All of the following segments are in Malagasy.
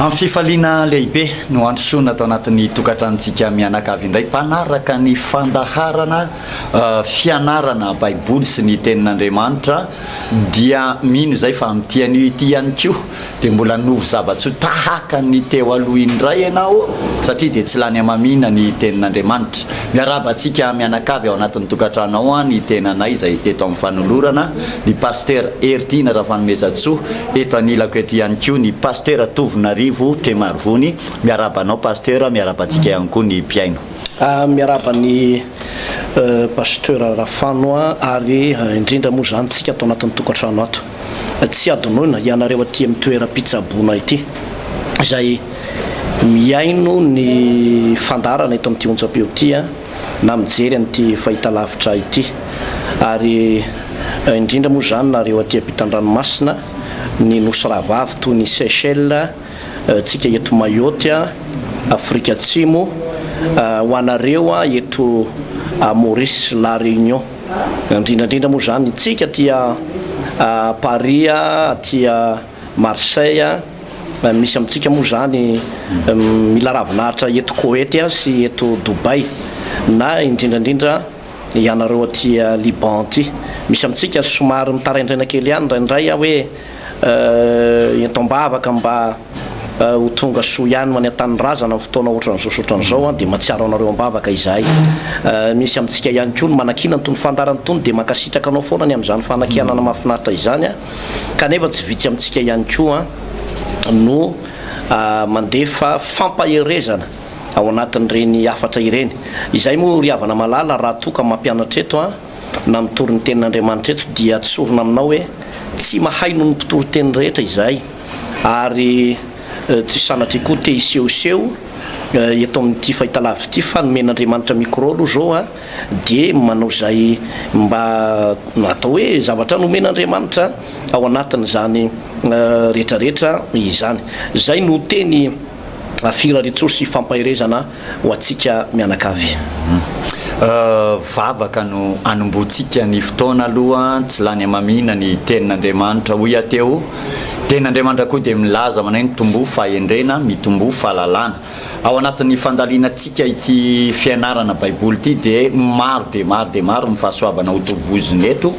Amin'ny fifaliana lehibe no androsoana atao anatin'ny tokantranontsika mianakavy indray mpanaraka ny fandaharana fianarana baiboly sy ny tenin'Andriamanitra dia mino zay fa amitian'io ity ihany koa dia mbola novo zava-tsy tahaka ny teo aloha indray ianao satria dia tsy lany amamina ny tenin'Andriamanitra. Miarabantsika mianakavy ao anatin'ny tokantrano ao ny tenanay izay eto amin'ny fanolorana ny pasteur Erdina Rafanomezatsoa, eto anilako eto ihany koa ny pasteur Tovinarivo Tremarivony. Miarabanao pasteur, miarabantsika ihany koa ny mpiaino. Miarabany pasteur Rafano ary indrindra moa zany tsika atao anatin'ny tokantrano ato tsy adonona ianareo aty amin'ny toeram-pitsaboana ity izay miaino ny fandarana eto amin'ity onjam-peo ity na mijery an'ity fahitalavitra ity ary indrindra moa zany nareo aty ampitan-dranomasina ny Nosravavy toy ny Seychelles, tsika eto Mayotte, Afrika Atsimo, ho anareo eto Maurice La Réunion, indrindrandrindra moa zany tsika tia Paris, tia Marseille, misy amintsika moa zany mila ravinahitra eto Koweït sy eto Dubai, na indrindrandrindra ianareo aty Liban ty misy amintsika somary mitaraindraina kely ihany indraindray hoe entom-bavaka mba ho tonga soa ihany many an-tanirazana amin'ny fotoana ohatran'izao dia matsiaro anareo am-bavaka izay. Misy amintsika ihany koa ny manakina tony fandarany tony dia mankasitraka anao foana ny amin'izany fanakianana mahafinaritra izany kanefa tsy vitsy amintsika ihany koa no mandefa fampaherezana ao anatin'ireny afatra ireny izay moa riavana malala raha toka mampianatra eto na mitory ny tenin'Andriamanitra eto dia tsorona aminao hoe tsy mahay noho ny mpitory teny rehetra izay ary tsy sanatry koa te hisehoseho eto amin'ity fahitalavitra ity fa nomen'Andriamanitra micro aloha zao dia manao zay mba atao hoe zavatra nomen'Andriamanitra ao anatin'izany rehetrarehetra izany. Zay no teny firaretsoro sy fampaherezana ho atsika mianakavy. Vavaka no anombotsika ny fotoana aloha tsy lany amamina ny tenin'Andriamanitra hoy ateo. Tenin'Andriamanitra koa dia milaza manay ny tombo fahendrena mitombo fahalalana ao anatin'ny fandalinatsika ity fianarana baiboly ity dia maro dia maro ny fahasoavana ho tovoziny eto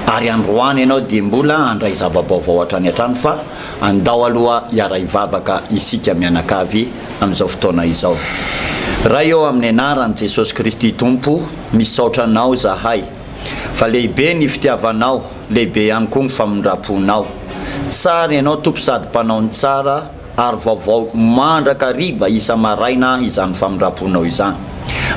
ary androany ianao dia mbola andray zavabaovao hatrany hatrany fa andao aloha hiara hivavaka isika mianakavy amin'izao fotoana izao. Raha eo amin'ny anaran'i Jesosy Kristy Tompo misaotra anao zahay fa lehibe ny fitiavanao, lehibe ihany koa ny famindraponao. Tsara ianao tompo sady mpanao ny tsara ary vaovao mandraka riba isa maraina izany famindraponao izany.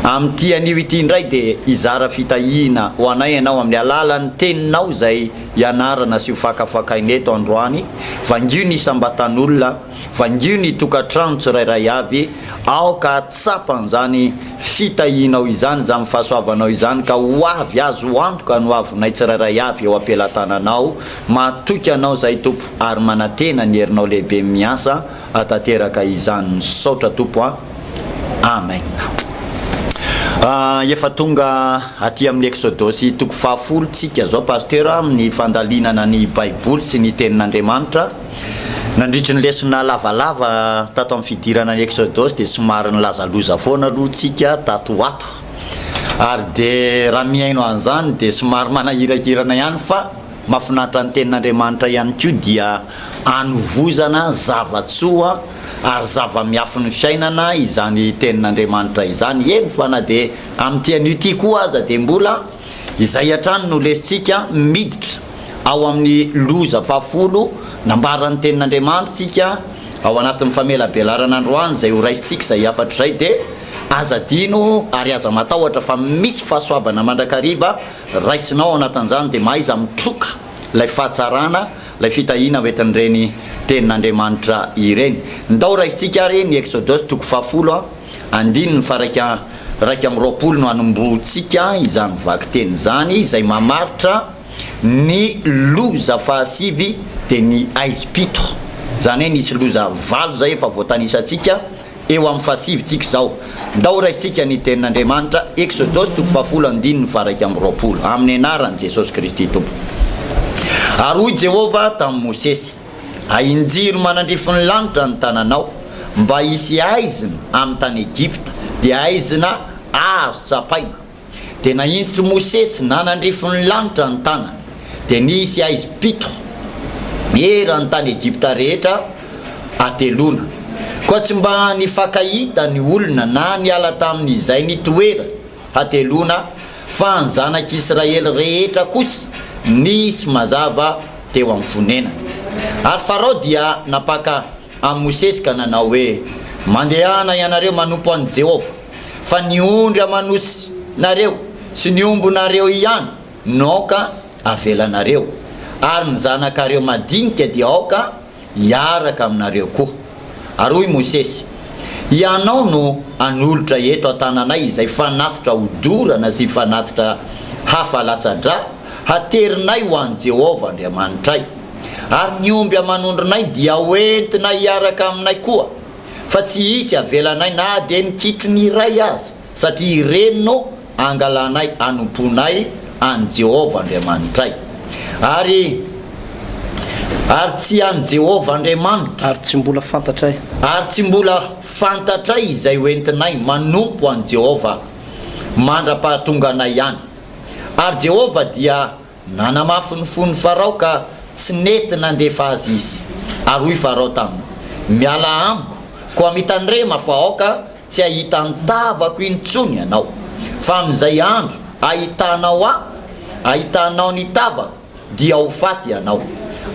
Amin'ity anio ity indray dia izara fitahina ho anay ianao amin'ny alalan'ny teninao izay ianarana sy ho fakafakaina eto androany, vangio ny isambatan'olona, vangio ny tokantrano tsirairay avy aoka tsapan'izany fitahinao izany izany fahasoavanao izany ka ho avy azo ho antoka no avonay tsirairay avy eo ampelantananao matoky anao zay tompo ary manantena ny herinao lehibe miasa atateraka izany misaotra tompo amen. Efa tonga aty amin'ny Exodosy toko 10 tsika zao pasteur amin'ny fandalinana ny baiboly sy ny tenin'Andriamanitra. Nandritry ny lesona lavalava tato amin'ny fidirana ny Exodosy dia somary nilazaloza foana aloha tsika tato ato ary dia raha miaino an'izany dia somary manahirahirana ihany fa mahafinaritra ny tenin'Andriamanitra ihany koa dia anovozana zavatsoa ary zava-miafiny fiainana izany tenin'Andriamanitra izany eny fa na dia amin'ity an'io ity koa aza dia mbola izay hatrany no lesitsika miditra ao amin'ny loza 10 nambaran'ny tenin'Andriamanitra tsika ao anatin'ny famelabelarana androany izay ho raisitsika izay afatra izay dia aza dino ary aza matahotra fa misy fahasoavana mandrakariva raisinao anatin'izany dia maha iza mitroka lay fahatsarana lay fitahina hoentin'ireny tenin'Andriamanitra ireny. Ndao raisitsika ary ny Exodosy toko 10 andininy fa raika amin'ny 20 no anombotsika izany vaky teny izany izay mamaritra ny loza 7 dia ny Aizipito zany hoe nisy loza 8 zay efa voatanisatsika eo amin'ny 7 tsika zao. Ndao raisitsika ny tenin'Andriamanitra Exodosy toko 10 andininy fa raika amin'ny 20 amin'ny anaran'i Jesosy Kristy Tompo. Ary hoy Jehova tamin'i Mosesy, ainjiro manandrify ny lanitra ny tananao mba isy aizina amin'ny tany Egypta dia aizina azo tsapaina. Dia naindritry Mosesy nanandrifiny lanitra ny tanany dia nisy aizy pito erany tany Egypta rehetra atelona. Koa tsy mba nifakahita ny olona na niala tamin'izay nitoera atelona fa ny zanak'Israely rehetra kosa nisy mazava teo amin'ny fonena. Ary Farao dia napaka amin'ny Mosesy ka nanao hoe mandehana ianareo manompo an'i Jehova fa ny ondry amanosy nareo sy ny ombonareo ihany naoka avelanareo ary ny zanakareo madinika dia aoka hiaraka aminareo koa. Ary hoy Mosesy, ianao no anolotra eto an-tananay izay fanatitra hodorana sy fanatitra hafalatsadra haterinay ho an'i Jehova Andriamanitray. Ary ny omby amanondronay dia hoentina hiaraka aminay koa fa tsy hisy avelanay na dia nikitro ny iray azy satria ireny no angalanay anomponay an' Jehova Andriamanitray. Ary tsy an' Jehova Andriamanitra ary tsy mbola fantatray izay hoentinay manompo an' Jehova mandra-pahatonganay ihany. Ary Jehova dia nanamafy ny fon'ny Farao ka tsy nety nandefa azy izy. Ary hoy Farao taminy, miala amiko koa mitandrema fa aoka tsy ahita ny tavako intsony ianao fa amin'izay andro ahitanao ny tavako dia ho faty ianao.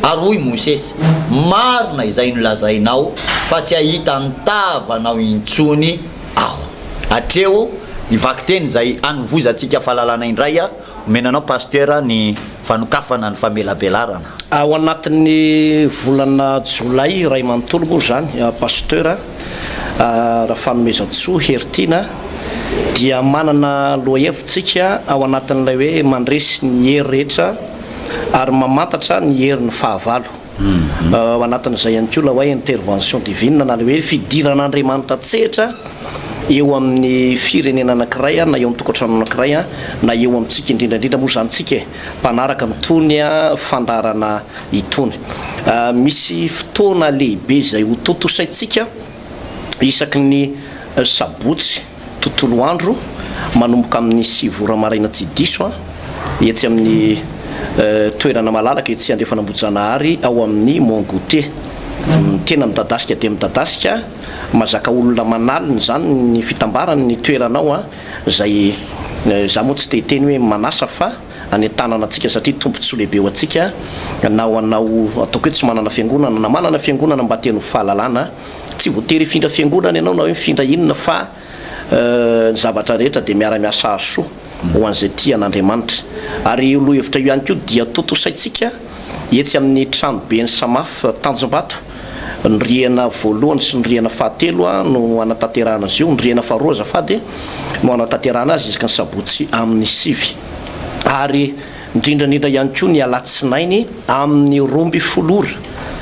Ary hoy Mosesy, marina izay nolazainao fa tsy ahita ny tavanao intsony aho. Hatreo nivaky teny izay anovozantsika fahalalana indray omenanao pasteur ny fanokafana ny famelabelarana. Ao anatin'ny volana Jolay ray manontolo moa zany pasteur raha fanomezantsoa Hertina dia manana lohahevitsika ao anatin'ilay hoe mandresy ny hery rehetra ary mamantatra ny herin'ny fahavalo. Ao anatin'izay ihany koa la hoe intervention divine na le hoe fidiran'Andriamanitra tsehatra eo amin'ny firenena anankiray na eo amin'ny tokantrano anankiray na eo amintsika indrindrandrindra moa zany tsika mpanaraka mitony fandarana itony. Misy fotoana lehibe izay ho totosaintsika isaky ny sabotsy tontolo andro manomboka amin'ny 7 maraina tsy diso etsy amin'ny toerana malalaka etsy Andriafanambojanahary ao amin'ny Mongouté. Tena midadasika dia midadasika mazaka olona manaliny zany ny fitambarany ny toeranao zay za moa tsy teteny hoe manasa fa any tanana atsika satria tombontsoa lehibe ho atsika na anao ataoko hoe tsy manana fiangonana na manana fiangonana mba teno fahalalana tsy voatery hifindra fiangonana ianao na hoe mifindra inona fa ny zavatra rehetra dia miara-miasa asoa ho an'izay tia an'Andriamanitra. Ary loha hevitra io ihany koa dia totosaintsika etsy amin'ny tranobe ny Samafy Tanjombato ny rihana voalohany sy ny rihana fahatelo no anatanterahana azy io, ny rihana faharoa azafady no anatanterahana azy isaky ny sabotsy amin'ny 7. Ary indrindrandrindra ihany koa ny alatsinainy amin'ny 12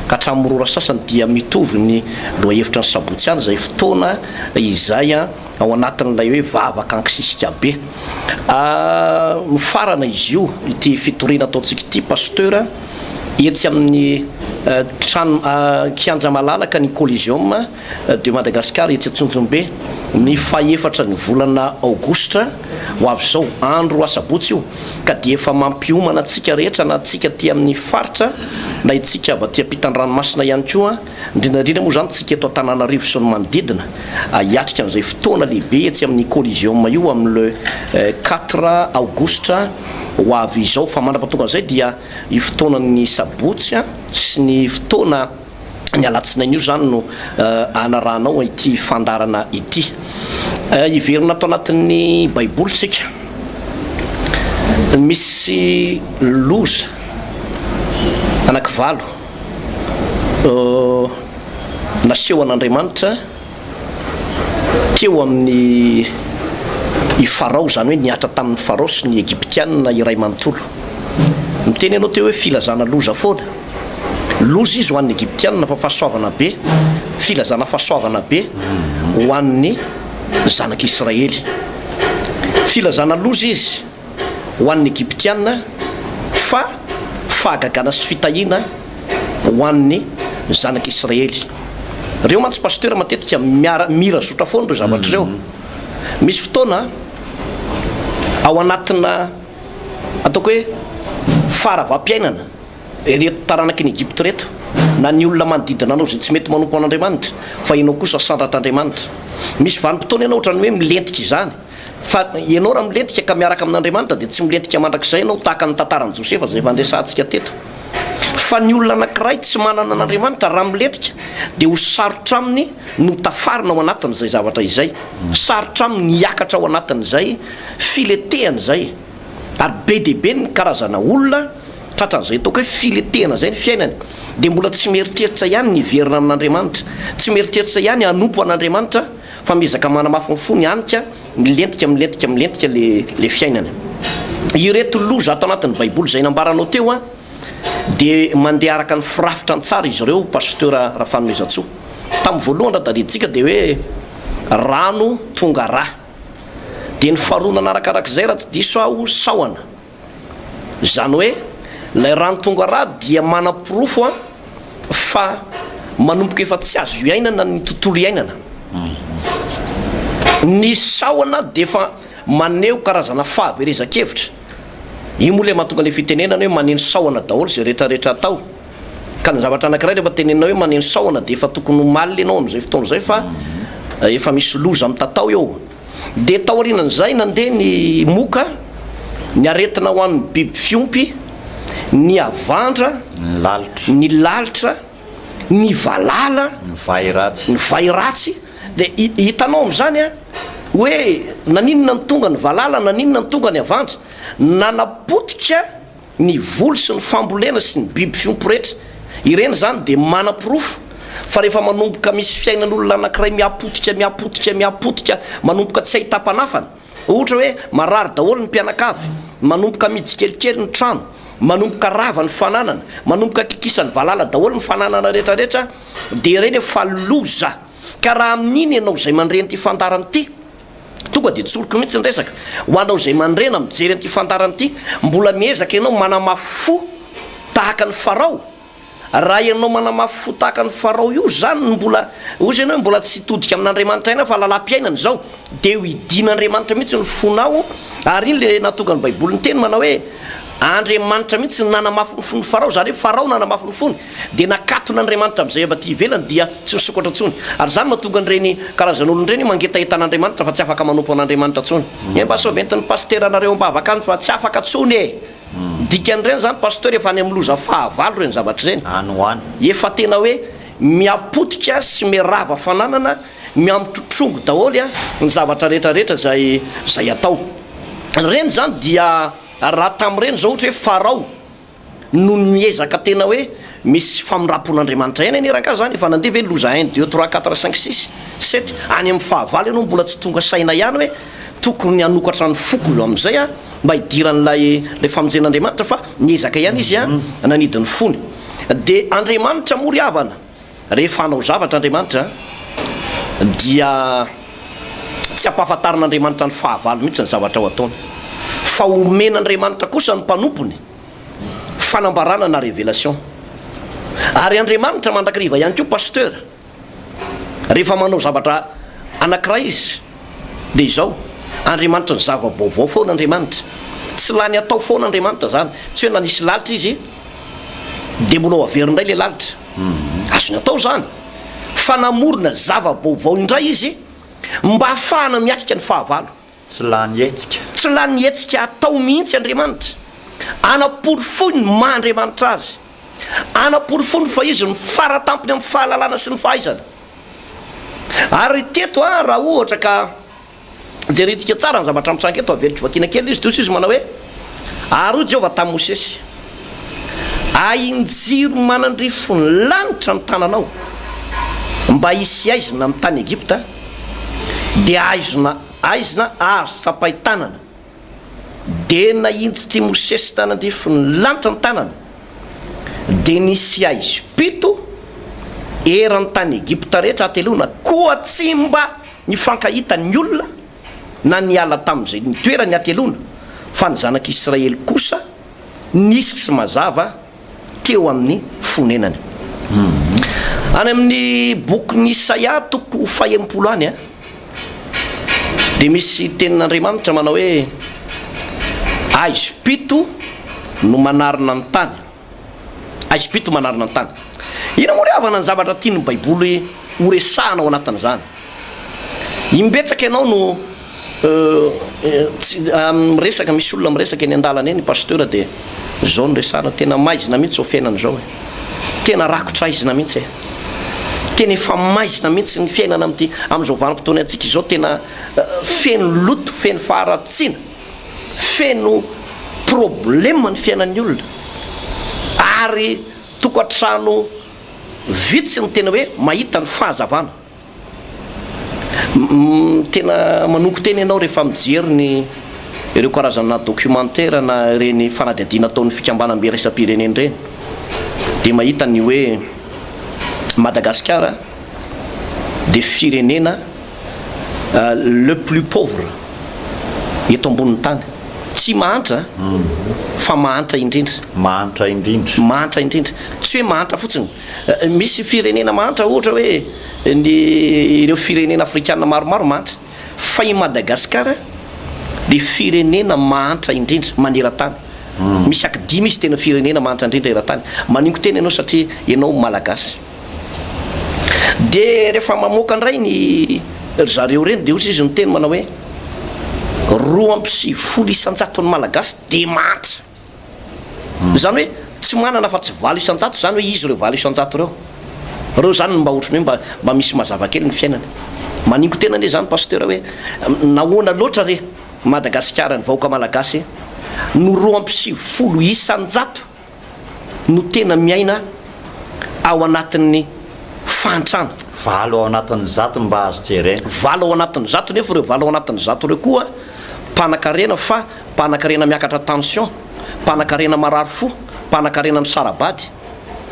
ka hatramin'ny rora sasany dia mitovy ny loha hevitra ny sabotsy any izay fotoana izay ao anatin'ilay hoe vavaka ankisisika be. Mifarana izy io ity fitoriana ataontsika ity pasteur etsy amin'ny trano kianja malalaka ny Coliseum de Madagascar etsy Antsonjombe ny faefatra ny volana Aogositra ho avy zao andro asabotsy io ka dia efa mampiomana atsika rehetra na atsika ty amin'ny faritra na itsika avy aty ampitan-dranomasina ihany koa indrindrandrindra moa zany tsika eto Antananarivo sy ny manodidina hiatrika amin'izay fotoana lehibe etsy amin'ny Coliseum io amin'ny le 4 Aogositra ho avy izao. Fa mandrapatonga an'izay dia i fotoanan'ny sabotsy sy ny fotoana ny alatsinainy io zany no anarahanao ity fandarana ity. Iverina atao anatin'ny baiboly tsika misy loza anankivalo naseho an'Andriamanitra teo amin'ny i Farao zany hoe niatra tamin'ny Farao sy ny Egyptianina iray manontolo. Miteny ianao teo hoe filazana loza foana. Loza izy ho an'ny Egyptianina fa fahasoavana be, filazana fahasoavana be ho an'ny zanak'Israely. Filazana loza izy ho an'ny Egyptianina fa fahagagana sy fitahiana ho an'ny zanak'Israely. reo mantsy pasteur matetika mira zotra foana reo zavatra reo misy fotoana ao anatina ataoko hoe faravampiainana reto taranaky ny Egypte reto na ny olona manodidina anao zay tsy mety manompo an'Andriamanitra fa ianao kosa sandratr'Andriamanitra misy vanim-potoana ianao ohatrany hoe milentika izany fa ianao raha milentika ka miaraka amin'Andriamanitra dia tsy milentika mandrakizay ianao tahaka ny tantaran'i Josefa zay efa andrasantsika teto fa ny olona anankiray tsy manana an'Andriamanitra raha milentika dia ho sarotra aminy no tafarina ao anatin'izay zavatra izay sarotra aminy hiakatra ao anatin'izay filetehana zay ary be deaibe ny karazana olona tratran'izay ataoko hoe filetehana zay ny fiainany dia mbola tsy mieritreritra ihany ny verina amin'Andriamanitra tsy mieritreritra ihany hanompo an'Andriamanitra fa mizaka manamafy ny fony hanika milentika le fiainana ireto loza ato anatin'ny baiboly zay nambaranao teo a dia mandeha araka ny firafitra ny tsara izy ireo pasteur Rafanomezatsoa tamin'ny voalohany raha tadiditsika dia hoe rano tonga rà dia ny faharonana arakarak'izay raha tsy diso aho saoana zany hoe lay rano tonga rà dia manam-pirofo a fa manomboka efa tsy azo iainana ny tontolo iainana ny saoana dia efa maneho karazana fahaverezan-kevitra io moa le mahatonga le fitenenana hoe maneno saoana daholo zay rehetrarehetra atao ka ny zavatra anankiray rehefa tenenina hoe maneno saoana dia efa tokony homaly ianao amin'izay fotoana izay fa efa misy loza mitatao eo dia taorianan'izay nandeha ny moka ny aretina ho amin'ny biby fiompy ny avandra ny lalitra ny valala ny vairatsy dia hitanao amin'izany a hoe naninona ny tonga ny valala naninona ny tonga ny avandra nanapotika ny volo sy ny fambolena sy ny biby fiompy rehetra ireny zany dia manam-pirofo fa rehefa manomboka misy fiainan'olona anankiray miapotika manomboka tsy ahita-panafana ohatra hoe marary daholo ny mpianakavy manomboka miditsikelikely ny trano manomboka rava ny fananana manomboka kikisany valala daholo ny fananana rehetrarehetra dia ireny efa loza ka raha amin'iny ianao zay mandreny ty fantarany ty tonga dia tsoroky mihitsy ny resaka ho anao zay mandrena mijery an'ity fantarany ity mbola miezaka ianao manamafy fo tahaka ny farao raha ianao manamafy fo tahaka ny farao io zany mbola ozy ianao mbola tsy todika amin'Andriamanitra aina fa lalam-piainana zao dia ho idin'Andriamanitra mihitsy ny fonao ary iny le natonga ny baiboly ny teny manao hoe Andriamanitra mihitsy nanamafy ny fony farao zany hoe farao nanamafy ny fony dia nakaton'Andriamanitra amin'izay aty ivelany dia tsy misokatra ntsony ary zany mahatonga an'ireny karazan'olon'ireny mangetahitana fa tsy afaka manompo an'Andriamanitra ntsony mba soventin'ny paster anareo mbavaka any fa tsy afaka ntsony dikan'ireny zany pasteur efa any amin'ny loza fahavalo reny zavatra ireny efa tena hoe miapotika sy mirava fananana miamitrotrongo daholo ny zavatra rehetrarehetra zay atao reny zany dia raha tamin'ireny zao ohatra hoe farao no miezaka tena hoe misy famirapon'Andriamanitra ihany aneraka zany efa nandeha ve loza 1 2 3 4 5 6 7 any amin'ny fahavalo ianao mbola tsy tonga saina ihany hoe tokony hanokatra ny foko io amin'izay mba hidiran'lay famonjen'Andriamanitra fa niezaka ihany izy nanidiny fony dia Andriamanitra mory havana rehefa hanao zavatra Andriamanitra dia tsy ampahafantarin'Andriamanitra ny fahavalo mihitsy ny zavatra ao ataony fa omen'Andriamanitra kosa ny mpanompony fanambarana na révélation ary Andriamanitra mandrakiriva ihany koa pasteur rehefa manao zavatra anankiray izy dia izao Andriamanitra ny zava-baovao foana Andriamanitra tsy lany atao foana Andriamanitra zany tsy hoe na nisy lalitra izy dia mbola ho averyndray le lalitra azony atao zany fa namorona zava-baovao indray izy mba hafahana miatrika ny fahavalo tsy lany hetsika atao mihitsy Andriamanitra anaporifoy ny maha-Andriamanitra azy anaporifoy fa izy ny faratampony amin'ny fahalalana sy ny fahaizana ary teto raha ohatra ka jeretika tsara ny zavatra mitrangy eto averitry vakina kely izy doso izy manao hoe ary Jehovah tamin'ny Mosesy ainjiro manandrifo ny lanitra ny tananao mba hisy aizina amin'ny tany Egypta dia aizina azo sapaitanana dia naintsy Mosesy tanandrifo ny lanitra ny tanana dia nisy aizy pito eran'ny tany Egypta rehetra atelona koa tsy mba nifankahita ny olona na niala tamin'izay ny toerany atelona fa ny zanak'Israely kosa nisy sy mazava teo amin'ny fonenany any amin'ny boky ny Isaia toko faha-enimpolo any a dia misy tenin'Andriamanitra manao hoe aizo pito no manarina ny tany, aizo pito manarina ny tany. Ina moa ry havana ny zavatra tiany baiboly ho resahana ao anatin'izany. Imbetsaka ianao no resaka, misy olona miresaka eny an-dalana eny pasteur dia zao no resahana, tena maizina mihitsy ao fiainana zao e, tena rakotra aizina mihitsy e, tena efa maizina mihitsy ny fiainana amin'izao vanim-potoana antsika izao, tena feno loto, feno faharatsiana, feno problema ny fiainan'ny olona, ary tokantrano vitsy ny tena hoe mahita ny fahazavana. Tena manoko teny ianao rehefa mijery ny ireo karazana documentaire na reny fanadihadiana ataon'ny fikambanam-be raisam-pireneny reny, dia mahita ny hoe Madagasikara dia firenena le plus pauvre eto ambonin'ny tany. Tsy mahantra fa mahantra indrindra, mahantra indrindra, mahantra indrindra, tsy hoe mahantra fotsiny. Misy firenena mahantra ohatra hoe ireo firenena afrikana maromaro mahantra, fa i Madagasikara dia firenena mahantra indrindra maneran-tany. Misy akidimy izy tena firenena mahantra indrindra eran-tany. Maningo tena ianao satria ianao malagasy. Dia rehefa mamoaka indray ny zareo reny dia ohatra izy ny teny manao hoe 2,7 malagasy dia mahantra. Zany hoe tsy manana fa tsy 700, zany hoe izy reo 700 reo zany mba ohatrany hoe mba misy mazava kely ny fiainany. Maningo tena ane zany pasteur hoe nahoana loatra re Madagasikara ny vahoaka malagasy no 2,7 no tena miaina ao anatin'ny fahantrana. 7 ao anatin'ny 100 mba azo jerena, 7 ao anatin'ny 100 nefa reo 7 ao anatin'ny 100 reo koa mpanan-karena, fa mpanan-karena miakatra tension, mpanan-karena marary fo, mpanan-karena misarabady.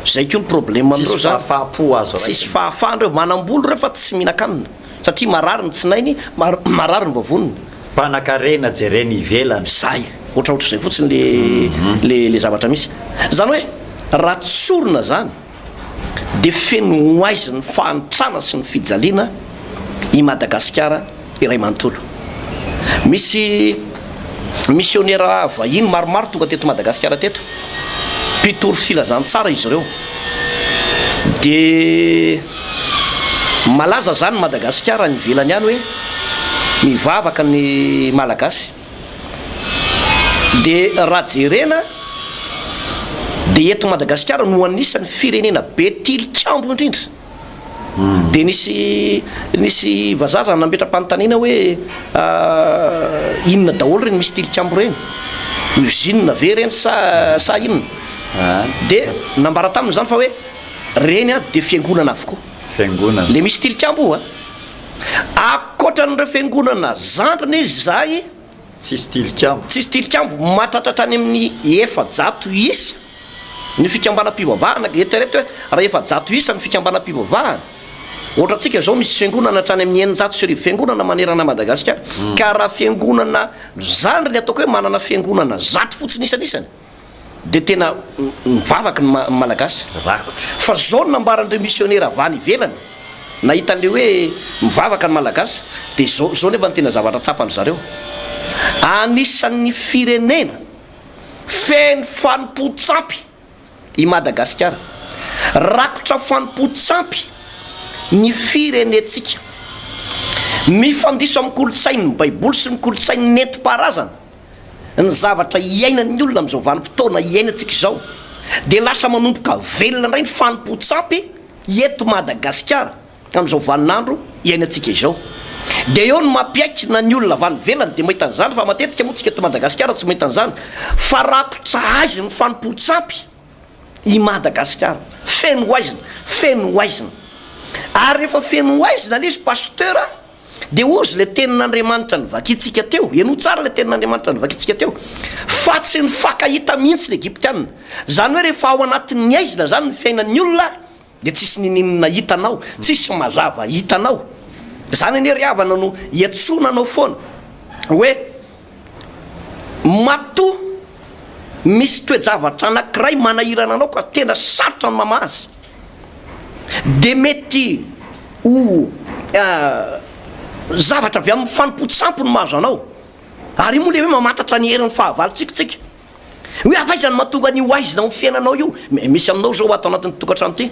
Zay koa ny problème amindreo zany. Tsisy fahafapo azo raiky, tsisy fahafahandreo, manam-bolo rehefa tsy mihinan-kanina satria marary ny tsinainy, marary ny vavoniny. Mpanan-karena jerena ivelany, zay ohatraohatr' izay fotsiny le zavatra misy. Zany hoe raha tsorina zany dia feno hoaiziny fahantrana sy ny fijaliana i Madagasikara iray manontolo. Misy missionnaire vahiny maromaro tonga teto Madagasikara teto, mpitoro filazantsara izy ireo, dia malaza zany Madagasikara ny ivelany any hoe mivavaka ny malagasy. Dia raha jerena dia eto Madagasikara no anisan'ny firenena be tilikambo indrindra. Dia nisy vazaza nametra-panontaniana hoe inona daholo reny misy tilikambo reny, usine ve reny sa inona? Dia nambara taminy zany fa hoe reny a dia fiangonana avokoa, fiangonana le misy tilikambo io a akoatran'ireo fiangonana zandrina izy zay tsisy tilikambo, tsisy tilikambo. Mahatratratra any amin'ny 700 isa ny fikambanam-pivavahana. Eritrereto hoe raha 700 isa ny fikambanam-pivavahana, ohatra antsika zao misy fiangonana hatrany amin'ny 900 fiangonana manerana Madagasikara, ka raha fiangonana zandriny ataoko hoe manana fiangonana 100 fotsiny isanisany dia tena mivavaka ny malagasy rakotra. Fa zao no nambaran'ireo missionnaire avy any ivelany, nahita an'le hoe mivavaka ny malagasy, dia zao nefa ny tena zavatra tsapany zareo. Anisan'ny firenena feno fanompo-tsampy i Madagasikara, rakotra fanompo-tsampy ny firenetsika, mifandiso amin'ny kolotsainy ny baiboly sy ny kolotsainy nentim-paharazana ny zavatra iainan'ny olona amin'izao vanim-potoana iainantsika izao, dia lasa manomboka velona indray ny fanompo-tsampy eto Madagasikara amin'izao vaninandro iainantsika izao. Dia eo no mampiaikina ny olona avy velany dia mahita an'izany, fa matetika moa tsika eto Madagasikara tsy mahita an'izany, fa rakotra azy ny fanompo-tsampy i Madagasikara, feno hoaizina, feno hoaizina. Ary rehefa feno hoaizina le izy pasteur dia ozy le tenin'Andriamanitra ny vakitsika teo, eno tsara le tenin'Andriamanitra ny vakitsika teo, fa tsy ny fakahita mihitsy ny Egyptianina. Zany hoe rehefa ao anatin'ny aizina zany ny fiainan'ny olona dia tsisy ninina hitanao, tsisy mazava hitanao. Zany ane ry havana no iatsonanao foana hoe matoa misy toe-javatra anankiray manahirana anao ka tena sarotra ny mamazy. de mety ho zavatra avy amin'ny fanompotsisampo no mahazo anao ary moa le hoe mamantatra ny herin'ny fahavalotsikitsika hoe avaizany mahatonga ny oaizina ny fiainanao io misy aminao zao atao anatin'ny tokantrano ty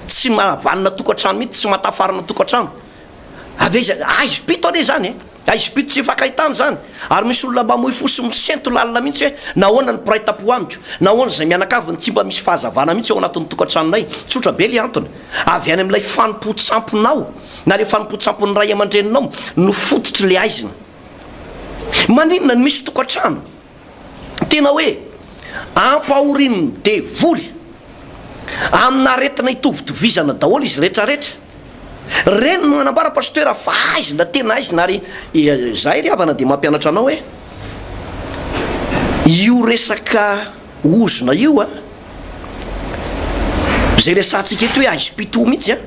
tsy mahavanina tokantrano mihitsy tsy matafarina tokantrano aveza aizopito ane zany aizopito tsy fakahitany zany ary misy olona mamoy fosy misento lalina mihitsy hoe nahoana ny piraitam-po amiko nahoana zay mianakaviny tsy mba misy fahazavana mihitsy ao anatin'ny tokantranonay tsotra be le antony avy any amin'ilay fanompotsisamponao na le fanompotsisampon'ny ray aman-dreninao no fototry le aizina maninona ny misy tokantrano tena hoe ampahorininy devoly amina retina hitovitovizana daholo izy rehetrarehetra reny no anambara pasteur fa aizina tena aizina ary zahay ry havana de mampianatra anao hoe io resaka ozona io a zay resantsika eto hoe aizopito mihitsy a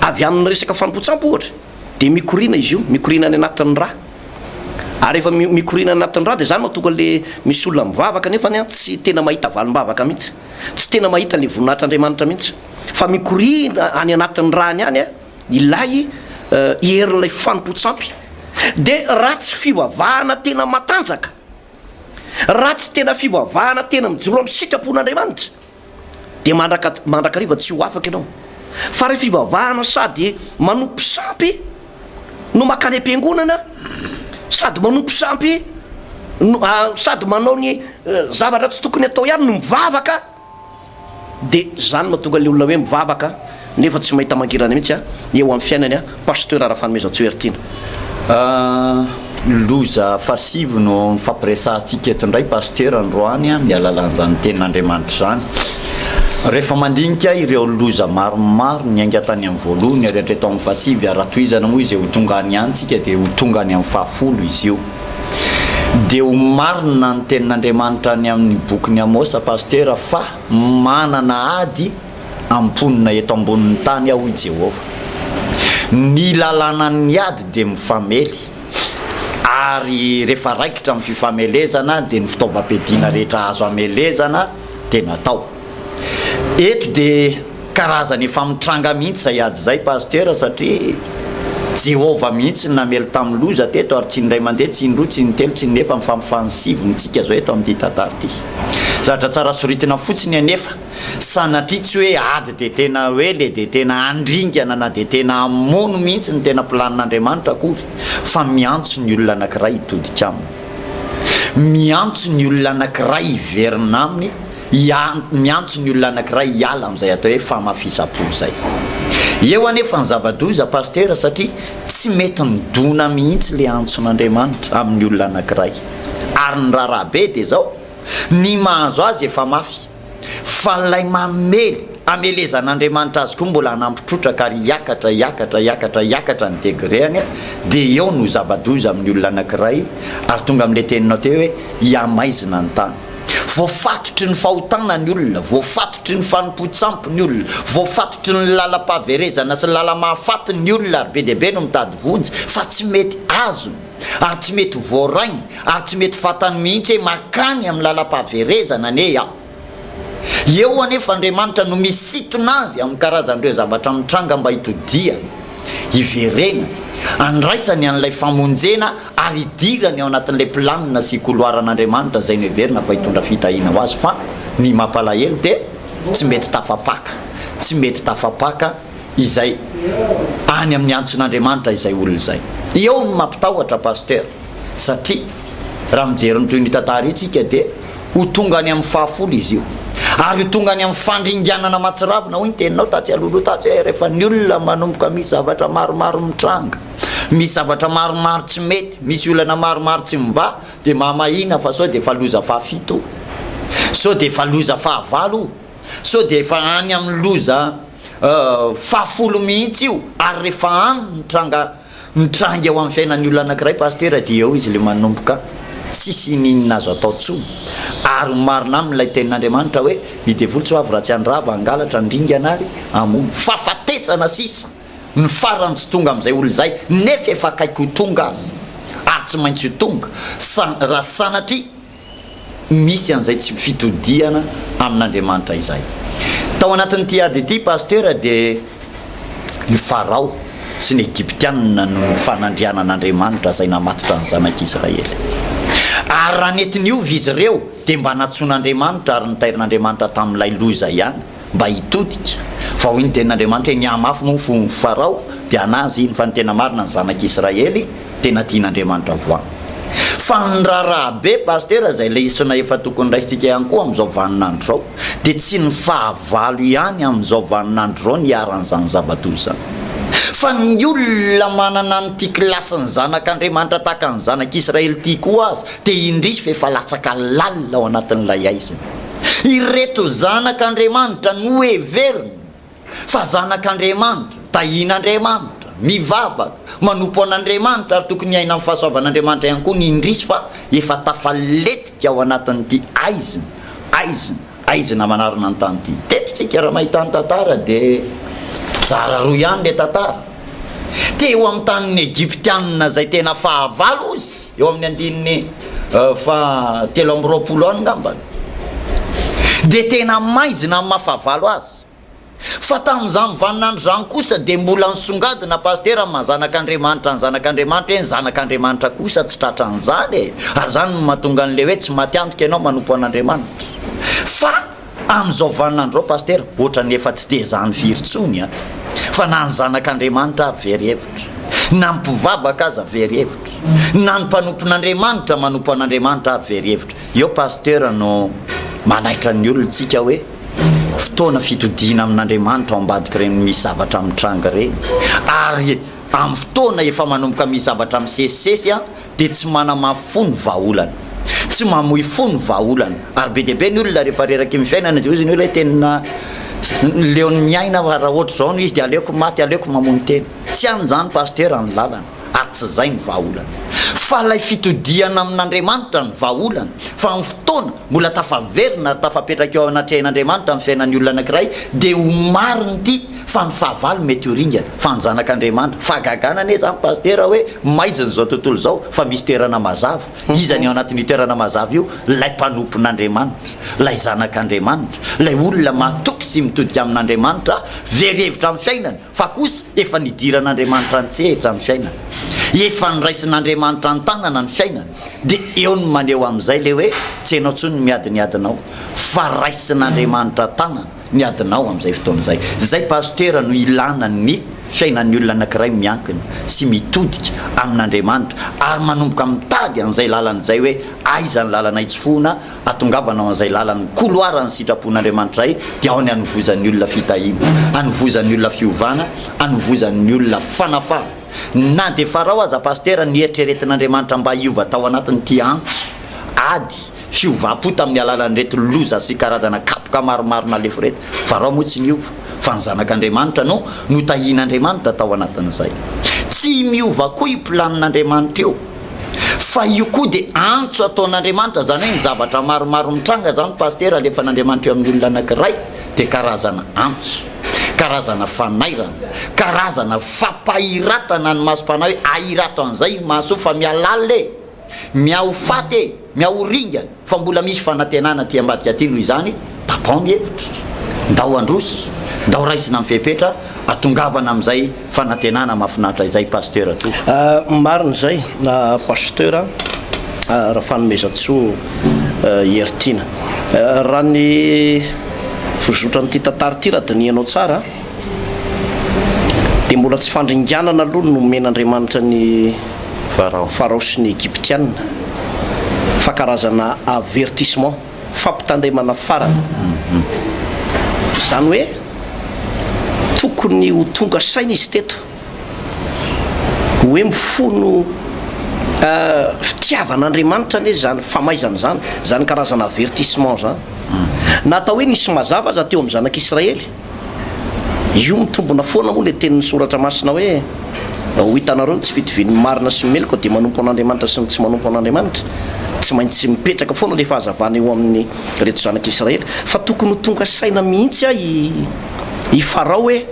avy amin'ny resaka fanompotsisampo ohatra de mikorina izy io mikorina any anatin'ny raha ary efa mikorina anatin'ny raha de zany mahatonga le misy olona mivavaka nefa ny tsy tena mahita valim-bavaka mihitsy tsy tena mahita le voninahitr'Andriamanitra mihitsy fa mikorina any anatin'ny raha any any a ilay herin'ilay fanompotsisampy de raha tsy fivavahana tena matanjaka raha tsy tena fivavahana tena mijoro amin'ny sitrapon'Andriamanitra de mandrakariva tsy ho afaka ianao fa reha fivavahana sady manompo sampy no makany am-piangonana sady manompo sampy sady manao ny zavatra tsy tokony atao ihany no mivavaka de zany mahatonga le olona hoe mivavaka nefa tsy mahita mangirana mihitsy a eo amin'ny fiainany a pasteur Rafanomezatsoertina loza fasivy no fampiresantsika eto indray pasteur androany a mialalan'izany tenin'Andriamanitra zany rehefa mandinika ireo loza maromaro ny ainga tany amin'ny voalohany rehetra eto amin'ny fasivy aratoizana moa izy ho tonga any antsika de ho tonga any amin'ny fahafolo izy io de ho marina ny tenin'Andriamanitra any amin'ny bokyny Amosa pasteur fa manana ady amponina eto ambonin'ny tany aho i Jehova ny lalànany ady de mifamely ary rehefa raikitra amin'ny fifamelezana de ny fitaovam-piadiana rehetra azo amelezana de natao eto de karazany efa mitranga mihitsy zay ady zay pasteur satria Jehova mihitsy namely tamin'ny loza teto ary tsy indray mandeha tsy indroa tsy nitelo tsy nefa mifampifanisivontsika zao eto amin'ity tantara ty zatra tsara soritina fotsiny anefa sanatria tsy hoe ady de tena hoe le de tena andringana na de tena amono mihitsy ny tena planin'Andriamanitra akory fa miantso ny olona anankiray hitodika aminy miantso ny olona anankiray hiverina aminy miantso ny olona anankiray hiala amin'izay atao hoe famafisam-po zay eo anefa ny zava-doza pasteur satria tsy mety nidona mihitsy le antson'Andriamanitra amin'ny olona anankiray ary ny raharahabe de zao ny mahazo azy efa mafy fa lay mamely amelezan'Andriamanitra azy koa mbola anampitrotraka ary hiakatra ny degréany de eo no zava-doza amin'ny olona anankiray ary tonga amin'le teninao teo hoe hiamaizina ny tany voafatotry ny fahotana ny olona voafatotry ny fanompotsisampy ny olona voafatotry ny lalam-pahaverezana sy lala-mahafaty ny olona ary be deabe no mitady vonjy fa tsy mety azo ary tsy mety voarainy ary tsy mety fatany mihitsy hoe makany amin'ny lalam-pahaverezana ane aho eo anefa Andriamanitra no misitona azy amin'ny karazan'ireo zavatra mitranga mba hitodia hiverena andraisany an'ilay famonjena ary idirany ao anatin'ilay planina sy koloaran'Andriamanitra zay no heverina fa hitondra fitahina ho azy fa ny mampalahelo de tsy mety tafapaka izay any amin'ny antson'Andriamanitra izay olona zay eo no mampitahotra pasteur satria raha mijery ny toy ny tantara io tsika de ho tonga any amin'ny fahafolo izy io ary ho tonga any amin'ny fandringanana matsiravina ho ny teninao tatsy aloloha tatsy hoe rehefa ny olona manomboka misy zavatra maromaro mitranga misy zavatra maromaro tsy mety misy olana maromaro tsy miva de mamahina fa sao de efa loza fahafito sao de efa loza fahavalo sao de efa any amin'ny loza fahafolo mihitsy io ary rehefa any mitranga eo amin'ny fiainan'ny olona anankiray pasteur de eo izy le manomboka tsisy ninona azo atao tsony ary marina amin'ilay tenin'Andriamanitra hoe ny devoly tsy hoavy raha tsy andrava angalatra ndringana ary amono fahafatesana sisa ny farany tsy tonga amin'izay olo zay nefa efa kaiky ho tonga azy ary tsy maintsy ho tonga raha sanatria misy an'izay tsy fitodiana amin'Andriamanitra izay tao anatin'ity ady ity pasteur dia ny farao sy ny egyptianina no fanandrianan'andriamanitra zay namatotra ny zanak'Israely ary raha nentiniovy izy ireo dia mba natsoan'andriamanitra ary nitairin'andriamanitra tamin'ilay loza ihany mba hitodika fa ho iny tenin'andriamanitra ny amafy moa fo farao dia anazy iny fa ny tena marina ny zanak'Israely tena tian'andriamanitra voany fa ny raharahabe pasteur zay le isona efa tokony raisitsika ihany koa amin'izao vaninandro zao dia tsy ny fahavalo ihany amin'izao vaninandro zao ny aran'izany zavatozy zany fa ny olona manana nyty kilasy ny zanak'andriamanitra tahaka ny zanak'Israely ty koa azy dia indrisy fa efa latsaka lalina ao anatin'ilay aiziny ireto zanak'andriamanitra no heverina fa zanak'andriamanitra tahin'andriamanitra mivavaka manompo an'andriamanitra ary tokony aina amin'ny fahasoavan'andriamanitra ihany koa ny indrisy fa efa tafaletika ao anatin'ity aizina manarina ny tany ity tetotsika raha mahita ny tantara dia zara roa ihany le tantara teo amin'ny tanin'ny egyptianina zay tena fahavalo izy eo amin'ny andininy fa 320 any ngambany dia tena maizina amin'ny mahafahavalo azy fa tamin'izany vaninandro zany kosa dia mbola nisongadina pasteur amin'ny zanak'andriamanitra ny zanak'andriamanitra ny zanak'andriamanitra kosa tsy tratra an'izany ary zany no mahatonga an'le hoe tsy matiantoka ianao manompo an'andriamanitra fa amin'izao vaninandro ao pasteur ohatra ny efa tsy dia zany firy-tsony fa na ny zanak'andriamanitra ary very hevitra na mpivavaka aza very hevitra na ny mpanompon'andriamanitra manompo an'andriamanitra ary very hevitra eo pasteur no manaitra ny olontsika hoe fotoana fitodiana amin'andriamanitra ao ambadika reny misy zavatra mitranga reny ary amin'ny fotoana efa manomboka misy zavatra misesisesy dia tsy manamafony vahaolana tsy mamoy fony vahaolana ary be diabe ny olona rehefa reraky mifiainana dia izy ny olona hoe tenina leony miaina raha ohatra zao no izy dia aleoko maty aleoko mamony tena tsy an'izany pasteur ny lalana ary tsy zay ny vahaolana fa lay fitodiana amin'andriamanitra ny vahaolana fa amin'ny fotoana mbola tafaverina ary tafapetraka eo anatrehan'andriamanitra amin'ny fiainan'ny olona anankiray dia ho mariny ity fa ny fahavalo mety ho ringana fa ny zanak'andriamanitra fa gagana ane zany pasteur hoe maiziny zao tontolo zao fa misy toerana mazava izany ao anatin'ny toerana mazava io lay mpanompon'andriamanitra lay zanak'andriamanitra lay olona mahatoky sy mitodika amin'andriamanitra very hevitra amin'ny fiainana fa kosa efa nidiran'andriamanitra ntsehitra amin'ny fiainana efa nyraisin'andriamanitra ny tanana ny fiainana dia eo ny maneho amin'izay le hoe tsy hainao tsony miadiniadinao fa raisin'andriamanitra tanana ny adinao amin'izay fotoan'izay zay pasteur no ilana ny fiainan'ny olona anankiray miankina sy mitodika amin'andriamanitra ary manomboka mitady an'izay lalan'izay hoe aizany lalana itsofoana atongavanao an'izay lalany koloarany sitrapon'andriamanitra ay dia ao ny anovozan'ny olona fitahina anovozan'ny olona fiovana anovozan'ny olona fanafana na dia farao aza pasteur ny eritreretin'andriamanitra mba hiova tao anatin'ity antso ady fiovapo tamin'ny alalan'reto loza sy karazana kapoka maromaro nalefo reto farao moa tsy niova fa ny zanak'andriamanitra no tahin'andriamanitra tao anatin'izay tsy miova koa io planin'andriamanitra io fa io koa dia antso ataon'andriamanitra zany hoe ny zavatra maromaro mitranga zany pasteur alefa n'andriamanitra eo amin'ny olona anankiray dia karazana antso karazana fanairana karazana fampahiratana ny masom-pana hoe ahirato an'izay maso fa mialale miahofaty miahoringana fa mbola misy fanantenana ty ambadika aty noho izany tapao mihevitra ndao androso ndao raisina amin'ny fepetra atongavana amin'izay fanantenana mahafinaritra izay pasteur to marina zay na pasteur raha fanomezatsoa heritina raha ny vozotra nyity tantara ty raha dinianao tsara dia mbola tsy fandringanana aloha no men'andriamanitra ny farao sy ny egyptianina fa karazana avertissement fampitandremana farany zany hoe tokony ho tonga saina izy teto hoe mifono fitiavan'andriamanitra ane zany famaizana zany karazana avertissement zany natao hoe nisy mazava aza teo amin'ny zanak'Israely io mitombona foana moa le tenin'ny soratra masina hoe ho hitanareo ny tsy fitoviany marina sy meloka dia manompo an'andriamanitra sy tsy manompo an'andriamanitra tsy maintsy mipetraka foana le fahazavana eo amin'ny reto zanak'Israely fa tokony ho tonga saina mihitsy i farao hoe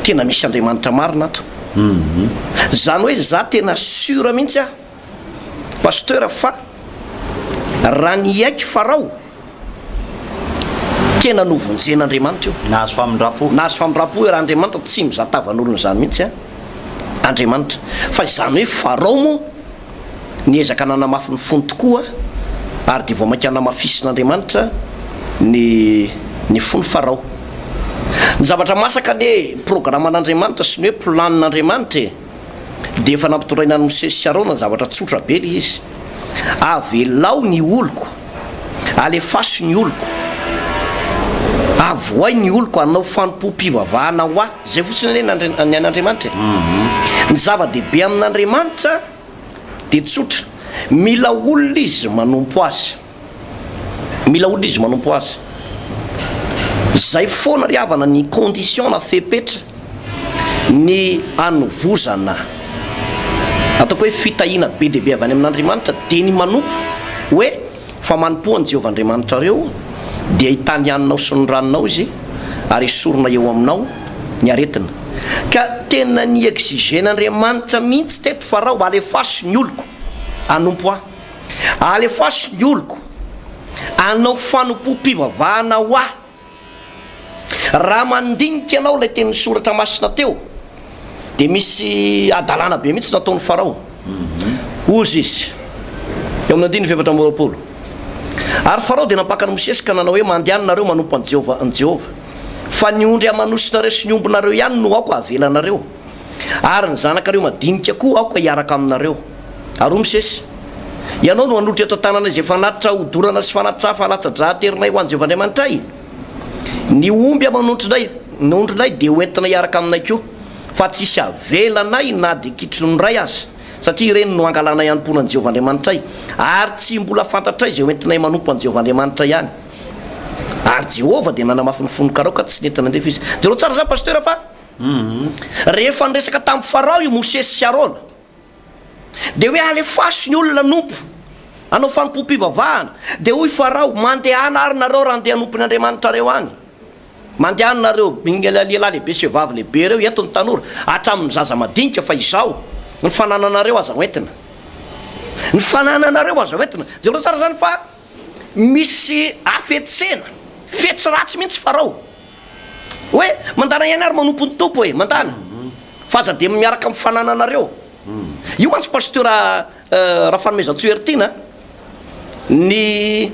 tena misy andriamanitra marina ato zany hoe za tena sura mihitsy pasteur fa raha ny aiky farao tena novonjen'andriamanitra io nahazo famindrapo nahazo famindrapo raha andriamanitra tsy mizatavan'olona zany mihitsy andriamanitra fa izany hoe farao moa niezaka nanamafy ny fony tokoa ary de vao mankana mafisin'andriamanitra ny fony farao ny zavatra masaka le programman'andriamanitra sy ny hoe planin'andriamanitra de efa nampitoraina ny Mosesy sy Arona ny zavatra tsotra be le izy avelao ny oloko alefaso ny oloko avoay ny oloko anao fanompo-pivavahana ho a zay fotsiny le ny an'andriamanitra ny zava-dehibe amin'andriamanitra de tsotra mila olona izy manompo azy zay foana ry havana ny condition na fepetra ny anovozana ataoko hoe fitahina be dehibe avy any amin'andriamanitra de ny manompo hoe fa manompoany Jehovahandriamanitra reo de ahitany haninao sy ny raninao izy ary esorona eo aminao ny aretina ka tena ny exigen'andriamanitra mihitsy teto farao alefaso ny oloko anompo alefaso ny oloko anao fanompo-pivavahana ho a raha mandinika anao lay teny soratra masina teo de misy adalana be mihitsy nataon'ny farao ozy izy eo amin'ny andiny fefatra amboapolo ary farao de nampakany Mosesy ka nanao hoe mandehanareo manompo an Jehova fa ny ondry amanosinareo sy ny ombonareo ihany no aoko avelanareo ary ny zanakareo madinika koa aoko hiaraka aminareo ary Mosesy ianao no anolotra eto tanana izay fanatitra hodorana sy fanatitra fahalatsa-drahaterinay ho an Jehovahandriamanitra ay ny omby amanondronay nondronay de hoentina hiaraka aminay koa fa tsisy avelanay na de kitro ny ray azy satria ireny no angalanay anomponan Jehovahandriamanitra ay ary tsy mbola fantatray zay hoentinay manompo an Jehovahandriamanitra ihany ary Jehova de nanamafy ny fonokarao ka tsy nentina ndefa izy zero tsara zany pasteur fa rehefa niresaka tamin'ny farao io Mosesy sy Arona de hoe alefaso ny olona nompo anao fanompo-pivavahana de hoy farao mandehana ary nareo raha andeha anompon'andriamanitra reo any mandehanareo lehilahy lehibe sy vavy lehibe reo eto ny tanora hatramin'ny zaza madinika fa izao ny fanananareo aza hoentina ny fanananareo aza hoentina zero tsara zany fa misy afetsena fetsy ratsy mihitsy farao hoe mandana ihany ary manompo ny tompo hoe mandana fa aza de miaraka amin'ny fanananareo io mantsy pasteur raha fanomezan-tsoertina ny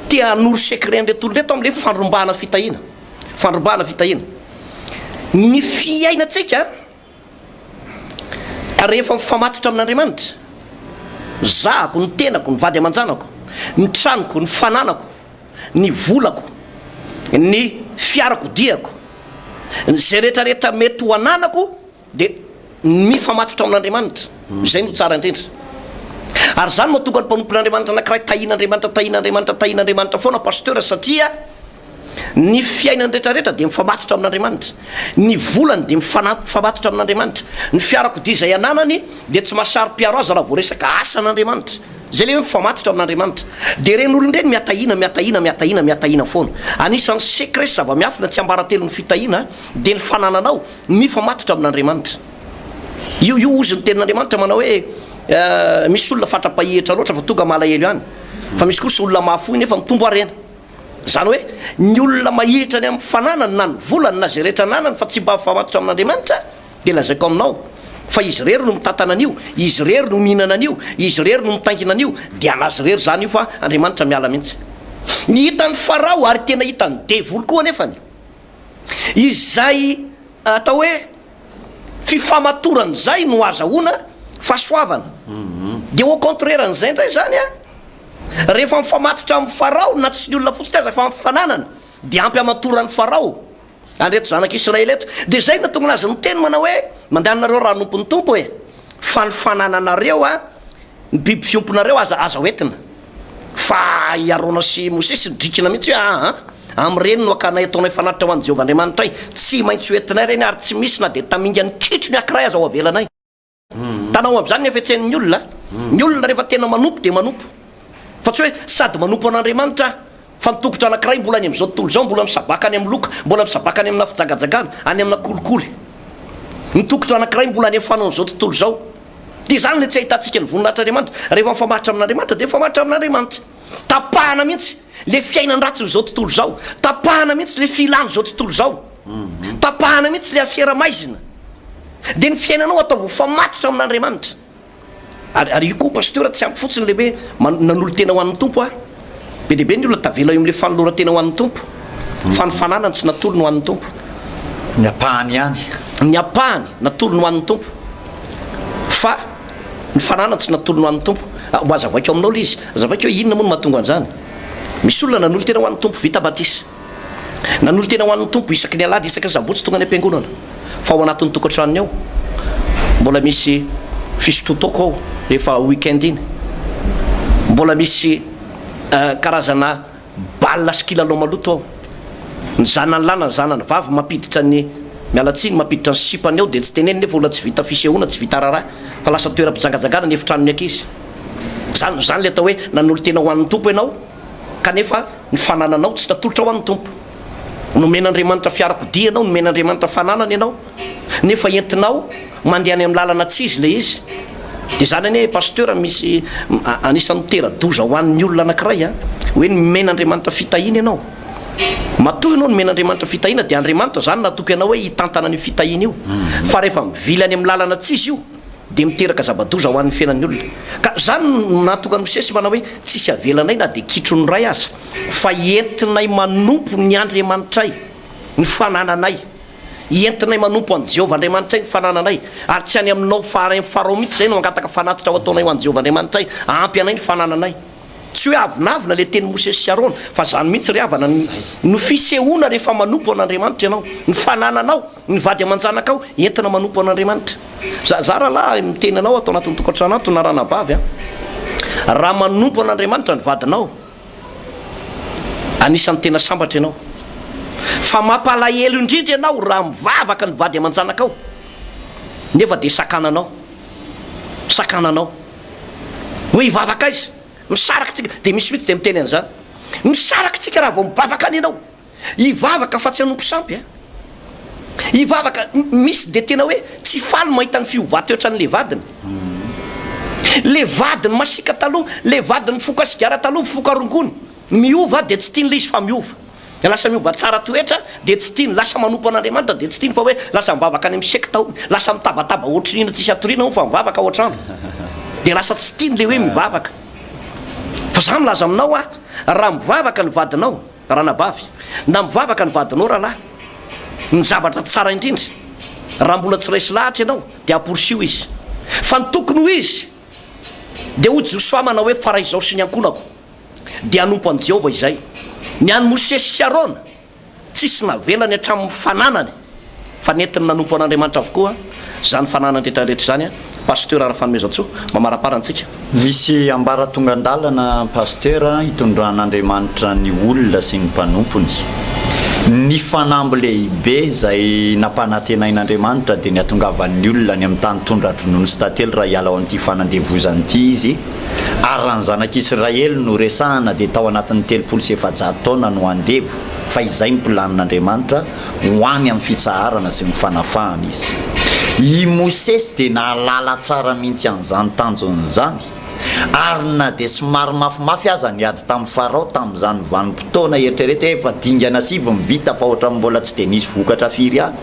tia noro secret ndretolo reto am'le fandrombahana fitahina ny fiainatsika rehefa mifamatotra amin'andriamanitra zahako ny tenako ny vady aman-janako ny tranoko ny fananako ny volako ny fiarako diako zay rehetrarehetra mety ho ananako de mifamatotra amin'andriamanitra zay no tsara indrindra ary zany mahatonga ny mpanompon'andriamanitra anankiray tahin'andriamanitra foana pasteur satria ny fiainany rehetrarehetra de mifamatotra amin'andriamanitra ny volany de mifamatotra amin'andriamanitra ny fiarako dia zay ananany de tsy mahasary-piaro azy raha voaresaka asan'andriamanitra zay le hoe mifamatotra amin'andriamanitra de reny olon'ireny miatahina foana anisan'ny secret sy zava-miafina tsy ambarantelo ny fitahina de ny fanananao mifamatotra amin'andriamanitra io ozy ny tenin'andriamanitra manao hoe misy olona fatra-pahihitra loatra fa tonga malahelo ihany fa misy kosa olona mahafoy nefa mitombo arena zany hoe ny olona mahihitra ny amin'ny fananany na ny volany na zay rehetra nanany fa tsy mba mifamatotra amin'andriamanitra de lazaiko aminao fa izy rery no mitantana an'io izy rery no mihinana an'io izy rery no mitangina an'io de anazy rery zany io fa andriamanitra miala mihitsy ny hitany farao ary tena hitany devoly koa nefany izay atao hoe fifamatorany zay no azahoana fahasoavana de au contraire an'izay ndray zany rehefa mifamatotra amin'ny farao na tsy ny olona fotsiny aza fa mifananana de ampy amatoran'ny farao andreto zanak'Israely eto de zay natonga anazy ny teny manao hoe mandehanareo raha nompon'ny tompo hoe fa ny fanananareo ny biby fiomponareo aza hoentina fa Arona sy Mosesy nidrikina mihitsy hoe am'ireny no akanay ataonay fanatitra ho an Jehovahandriamanitra ay tsy maintsy hoentinay reny ary tsy misy na de tamingany kitro ny akiray aza ho avelanay tanao am'zany nefa etsen'ny olona rehefa tena manompo de manompo fa tsy hoe sady manompo an'andriamanitra fa nitokotra anakiray mbola any am'izao tontolo zao mbola misabaka any amin'ny loka mbola misabaka any amina fijagajagana any amina kolikoly nitokotra anakiray mbola any fanao am'izao tontolo zao de zany le tsy ahitantsika ny voninahitran'andriamanitra rehefa mifamatotra amin'andriamanitra de mifamatotra amin'andriamanitra tapahana mihitsy le fiainan-ratsiny zao tontolo zao tapahana mihitsy le filano zao tontolo zao tapahana mihitsy le afiaramaizina de ny fiainanao atao vo famatotra amin'andriamanitra ary io koa pasteur tsy ampy fotsiny lehibe nanolo tena ho an'ny tompo a be lehibe ny olona tavela eo am'le fanolora tena ho an'ny tompo fanofananany tsy natolo ny ho an'ny tompo ny apahany ihany ny apahany natolo ny ho an'ny tompo fa ny fananany tsy natolo ny ho an'ny tompo ho azavaiko aminao le izy azavaiko inona moa no mahatonga an'izany misy olona nanolo tena ho an'ny tompo vita batisa nanolo tena ho an'ny tompo isaky ny alady isaka sabotsy tonga ny ampiangonana fa ao anatin'ny tokantranony ao mbola misy fisototoko ao rehefa weekend iny mbola misy karazana balina skilalo maloto ao ny zanany lana ny zanany vavy mampiditra ny mialatsiny mampiditra ny sipany ao de tsy teneny nefa ola tsy vita fisehoana tsy vita raraha fa lasa toera-pijangajangana ny efitranony ankizy zany le atao hoe nanolo tena ho an'ny tompo ianao kanefa ny fanananao tsy natolotra ho an'ny tompo nomen'andriamanitra fiarakodia ianao nomen'andriamanitra fananana ianao nefa entinao mandehany amin'ny lalana tsy izy le izy de zany any hoe pasteur misy anisan'ny tera-doza ho an'ny olona anankiray a hoe nomen'andriamanitra fitahina ianao matoy ianao nomen'andriamanitra fitahina de andriamanitra zany natoky ianao hoe hitantana ny fitahina io fa rehefa mivily any amin'ny lalana tsy izy io de miteraka zabadoza ho an'ny fiainan'ny olona ka zany natokany misesy manao hoe tsisy avelanay na de kitro ny ray aza fa entinay manompo ny andriamanitray ny fanananay entinay manompo an' Jehovah andriamanitray ny fanananay ary tsy any aminao farao mihitsy zay no angataka fanatitra ao ataonay ho an' Jehovah andriamanitray ampy anay ny fanananay tsy hoe avinavina le teny Mosesy sy Arona fa zany mihitsy ry havana no fisehoana rehefa manompo an'andriamanitra ianao ny fanananao ny vady aman-janakao entina manompo an'andriamanitra za rahalahy miteny anao atao anatin'ny tokantrano ato na ranabavy a raha manompo an'andriamanitra ny vadinao anisan'ny tena sambatra ianao fa mampalahelo indrindra ianao raha mivavaka ny vady aman-janakao nefa de sakananao hoe hivavaka aiza misaraka tsika de misy mihitsy de miteny an'izany misaraka tsika raha vao mivavaka any ianao hivavaka fa tsy hanompo sampy a hivavaka misy de tena hoe tsy faly mahita ny fiovà toetra n'le vadiny le vadiny masika taloha le vadiny foka sigara taloha foka rongony miova de tsy tiany le izy fa miova lasa miova tsara toetra de tsy tiany lasa manompo an'andriamanitra de tsy tiany fa hoe lasa mivavaka any amin'ny sekta lasa mitabataba ohatrina tsisy atoriana ho fa mivavaka ohatrano de lasa tsy tiany le hoe mivavaka fa za milaza aminao a raha mivavaka ny vadinao ranabavy na mivavaka ny vadinao rahalahy ny zavatra tsara indrindra raha mbola tsy raisy lahatra ianao de aporsio izy fa ny tokony ho izy de ho Josoa manao hoe fara izao sy ny ankonako de anompo an' Jehovah izay ny any Mosesy sy Arona tsisy navelany hatramin'ny fananany fa nentiny nanompo an'andriamanitra avokoa zany fananany rehetrarehetra zany a pasteur raha fanomezatsoa mamaraparantsika misy ambara tonga andalana pasteur hitondran'andriamanitra ny olona sy ny mpanompony ny fanambo lehibe zay nampanatenain'andriamanitra de ny atongavan'ny olona ny amin'ny tany tondra-dronono sy tantely raha hiala ao an'ity fanandevozan'ity izy ary raha ny zanak'Israely no resahana de tao anatin'ny 300 taona no andevo fa izay ny planin'andriamanitra hoany amin'ny fitsaharana sy ny fanafahana izy i Mosesy de nahalala tsara mihitsy an'izany tanjon'izany ary na de somary mafimafy aza niady tamin'ny farao tamin'izany vanim-potoana eritreretra efa dingana sivy mivita fa ohatra mbola tsy de nisy vokatra firy any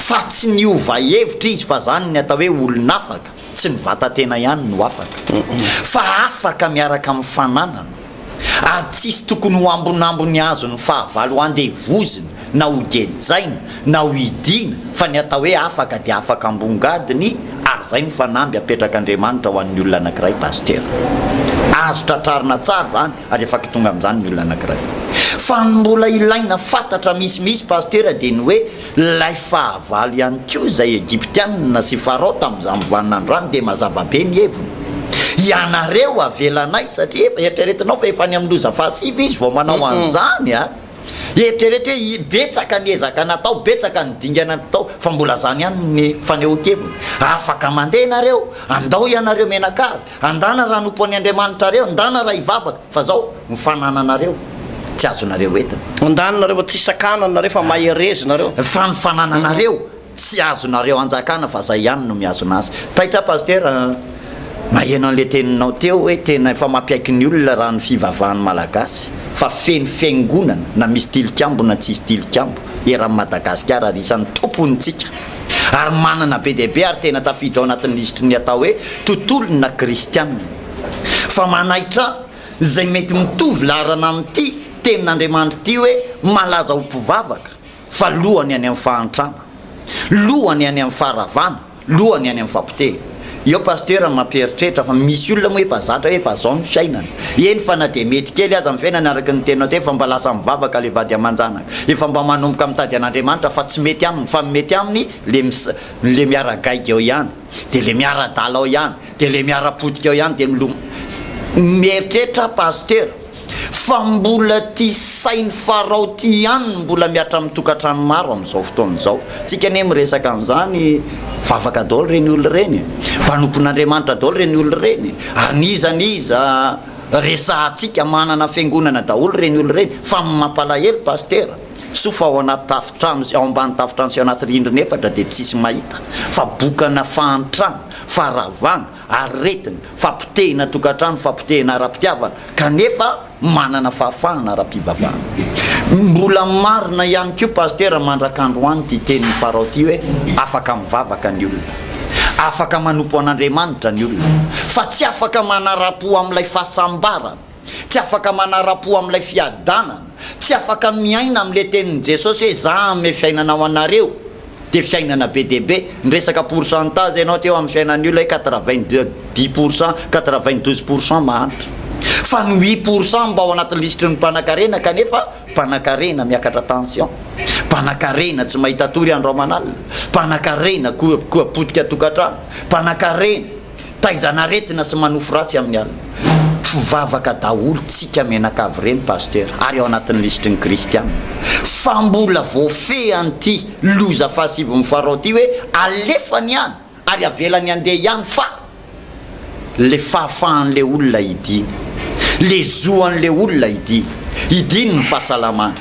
fa tsy niova hevitra izy fa zany ny atao hoe olona afaka tsy mivatatena ihany no afaka fa afaka miaraka amin'ny fananana ary tsisy tokony ho ambonambony azo ny fahavalo ho andevozina na ho gejaina na ho idina fa ny atao hoe afaka de afaka ambongadiny ary zay ny fanamby apetrak'andriamanitra ho an'ny olona anankiray pasteur azo tratrarina tsara zany ary afaka tonga amin'izany ny olona anankiray fa mbola ilaina fantatra misimisy pasteur de ny hoe lay fahavalo ihany ko zay Egyptianina sy farao tamin'izany voanin'androany de mazava be ny heviny ianareo avelanay satria efa eritreretinao fa efa ny amin'ny loza fahasivy izy vao manao an'izany a eritreretra hoe betsaka ny ezaka natao betsaka ny dingana natao fa mbola zany ihany ny fanehoan-keviny afaka mandeha nareo andao ianareo menakavy andana raha nompo any Andriamanitra reo andana raha hivavaka fa zao mifanananareo tsy azonareo entina andananareo tsy sakananareo fa maherezynareo fa ny fanananareo tsy azonareo anjakana fa zay ihany no miazona azy taitra pasteur maheno an'le teninao teo hoe tena efa mampiaiky ny olona raha ny fivavahany malagasy fa feny fiangonana na misy tilikambo na tsisy tilikambo eran'ny Madagasikara ary isan'ny tompontsika ary manana be deaibe ary tena tafiditra ao anatin'ny lisitry ny atao hoe tontolona kristianina fa manaitra zay mety mitovy larana amin'ity tenin'Andriamanitra ity hoe malaza ho mpivavaka fa lohany any amin'ny fahantrana, lohany any amin'ny faharavana, lohany any amin'ny fampitehana. Io pasteur mampieritreritra fa misy olona moa efa zatra efa zao ny fiainana eny fa na de mety kely aza amin'ny fiainana araka ny tenao te fa mba lasa mivavaka le vady amanjanaka efa mba manomboka mitady an'Andriamanitra fa tsy mety aminy fa mety aminy le miaragaiga ao ihany de le miaradala ao ihany de le miarapotika ao ihany de miloma mieritreritra pasteur fa mbola ty sainy farao ty ihany mbola miatra amin'ny tokantrano maro amin'izao fotoan'izao tsika ne miresaka an'izany vavaka daholo reny olona reny mpanompon'Andriamanitra daholo reny olona reny ary nizaniza resahantsika manana fiangonana daholo reny olona reny fa mampalahelo pasteur sofa ao anaty tafitrano ao ambany tafitrano sy ao anaty rindrina efatra de tsisy mahita fa bokana fahantrano faharavana aretina fampitehina tokantrano fampitehina ara-pitiavana kanefa manana fahafahana ara-pivavahana. Mbola marina ihany koa pasteur mandrakandroany ty tenin'ny farao ty hoe afaka mivavaka ny olona, afaka manompo an'Andriamanitra ny olona fa tsy afaka manara-po amin'ilay fahasambarana, tsy afaka manara-po amin'ilay fiadanana, tsy afaka miaina amin'le tenin'i Jesosy hoe za ame fiainanao anareo de fiainana be deaibe. Ny resaka pourcentage ianao teo amin'ny fiainan'ny olona 90%, 92% mahantra fa ny 8% mba ao anatin'ny lisitry ny mpanan-karena kanefa mpanan-karena miakatra tension, mpanan-karena tsy mahita tory andro aman'alina, mpanan-karena koa potika tokantrano, mpanan-karena taizana aretina sy manofo ratsy amin'ny alina. Mpivavaka daholo tsika menakavy reny pasteur ary ao anatin'ny lisitry ny kristianina fa mbola voafe an'ity loza fahasivy mifarao ty hoe alefany ihany ary avelany andeha ihany fa le fahafahan'le olona idiny, le zoan'le olona idiny ny fahasalamana,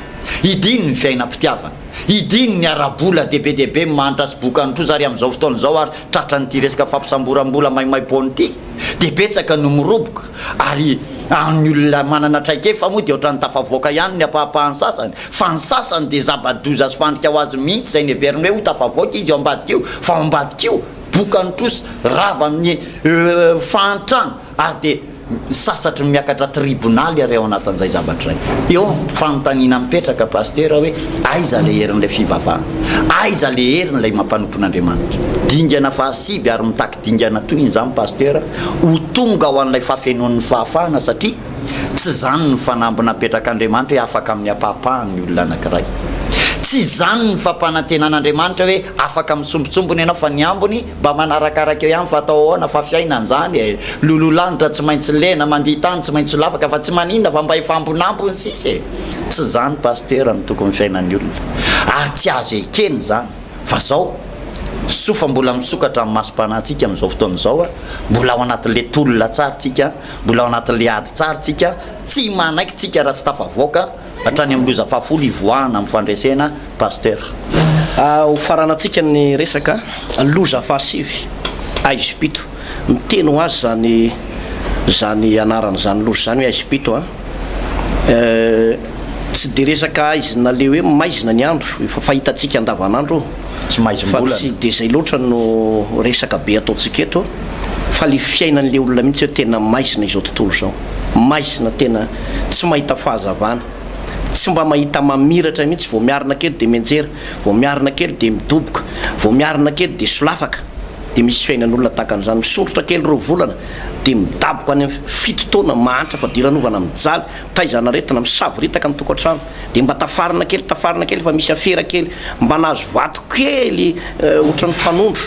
idiny ny fiainam-pitiavana, idiny ny arabola deaibe deaibe manitra sy bokanytrozy ary amin'izao fotoan'izao ary tratran'ity resaka fampisamborambola maimaimpony ity de betsaka no miroboka ary ny olona manana traikefa moa de ohatrany tafavoaka ihany ny apahapahany sasany fa ny sasany de zava-doza sy fandrika ho azy mihitsy zay ny heveriny hoe ho tafavoaka izy ao ambadika io fa ao ambadika io bokanytrosy rava amin'ny fahantrano ary de sasatry miakatra tribonaly ary ao anatin'izay zavatra ray. Eo fanontaniana mipetraka pasteur hoe aiza le herin'ilay fivavahana, aiza le herin'ilay mampanopin'Andriamanitra. Dingana fahasivy ary mitaky dingana toy izany pasteur ho tonga ho an'ilay fafenoan'ny fahafahana satria tsy zany ny fanambina petrak'Andriamanitra hoe afaka amin'ny apahapahany olona anankiray, tsy zany ny fampanantenan'Andriamanitra hoe afaka misombotsombony ianao fa ny ambony mba manarakaraka eo ihany fa atao ahoana fa fiainan zany lololanitra tsy maintsy lena mandiha tany tsy maintsy lavaka fa tsy maninona fa mba ifambonambony sisy tsy zany pasteur ny tokony fiainan'ny olona ary tsy azo ekeny zany fa zao sofa mbola misokatra amin'ny masom-panahintsika amin'izao fotoan'izao mbola ao anatin'le tolona tsara tsika, mbola ao anatin'le ady tsara tsika, tsy manaiky tsika raha tsy tafavoaka hatrany amin'ny loza fahafolo ivoahana amin'ny fandresena pasteur. Ho faranantsika ny resaka loza fahasivy Aizipito miteny ho azy zany anaran'izany loza zany hoe Aizipito tsy de resaka aizina le hoe maizina ny andro efa fahitantsika andavanandro tsy maizim-bola fa tsy de zay loatra no resaka be ataontsika eto fa le fiainan'le olona mihitsy hoe tena maizina izao tontolo zao, maizina tena tsy mahita fahazavana, tsy mba mahita mamiratra mihitsy, vao miarina kely de mianjera, vao miarina kely de midoboka, vao miarina kely de solafaka. De misy fiainan'olona takan'izany misondrotra kely ro volana de midaboka any amin'ny 7 taona mahantra fa diranovana mijaly taizana aretina misavoritaka amin'ny tokantrano de mba tafarina kely fa misy afera kely mba nahazo vato kely ohatran'ny fanondro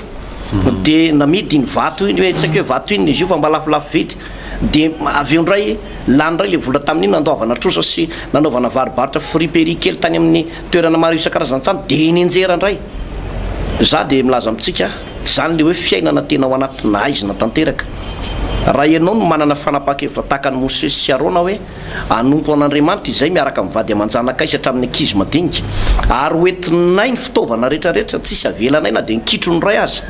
de namidy iny vato iny hoe tsaika hoe vato iny izy io fa mba lafolafo vidy de avy eo ndray lany ray le vola tamin'iny nandaovana trosa sy nanaovana varibaritra friperie kely tany amin'ny toerana maro isan-karazany tsany de nenjera ndray za de milaza amitsika zany le hoe fiainana tena ao anatin'ny aizina tanteraka. Raha ianao no manana fanapa-kevitra tahaka ny Mosesy sy Arona hoe anompo an'Andriamanitra izay miaraka mivady aman-janakay hatramin'ny ankizy madinika ary hoentinay ny fitaovana rehetrarehetra tsisy avelanay na de nikitro ny ray aza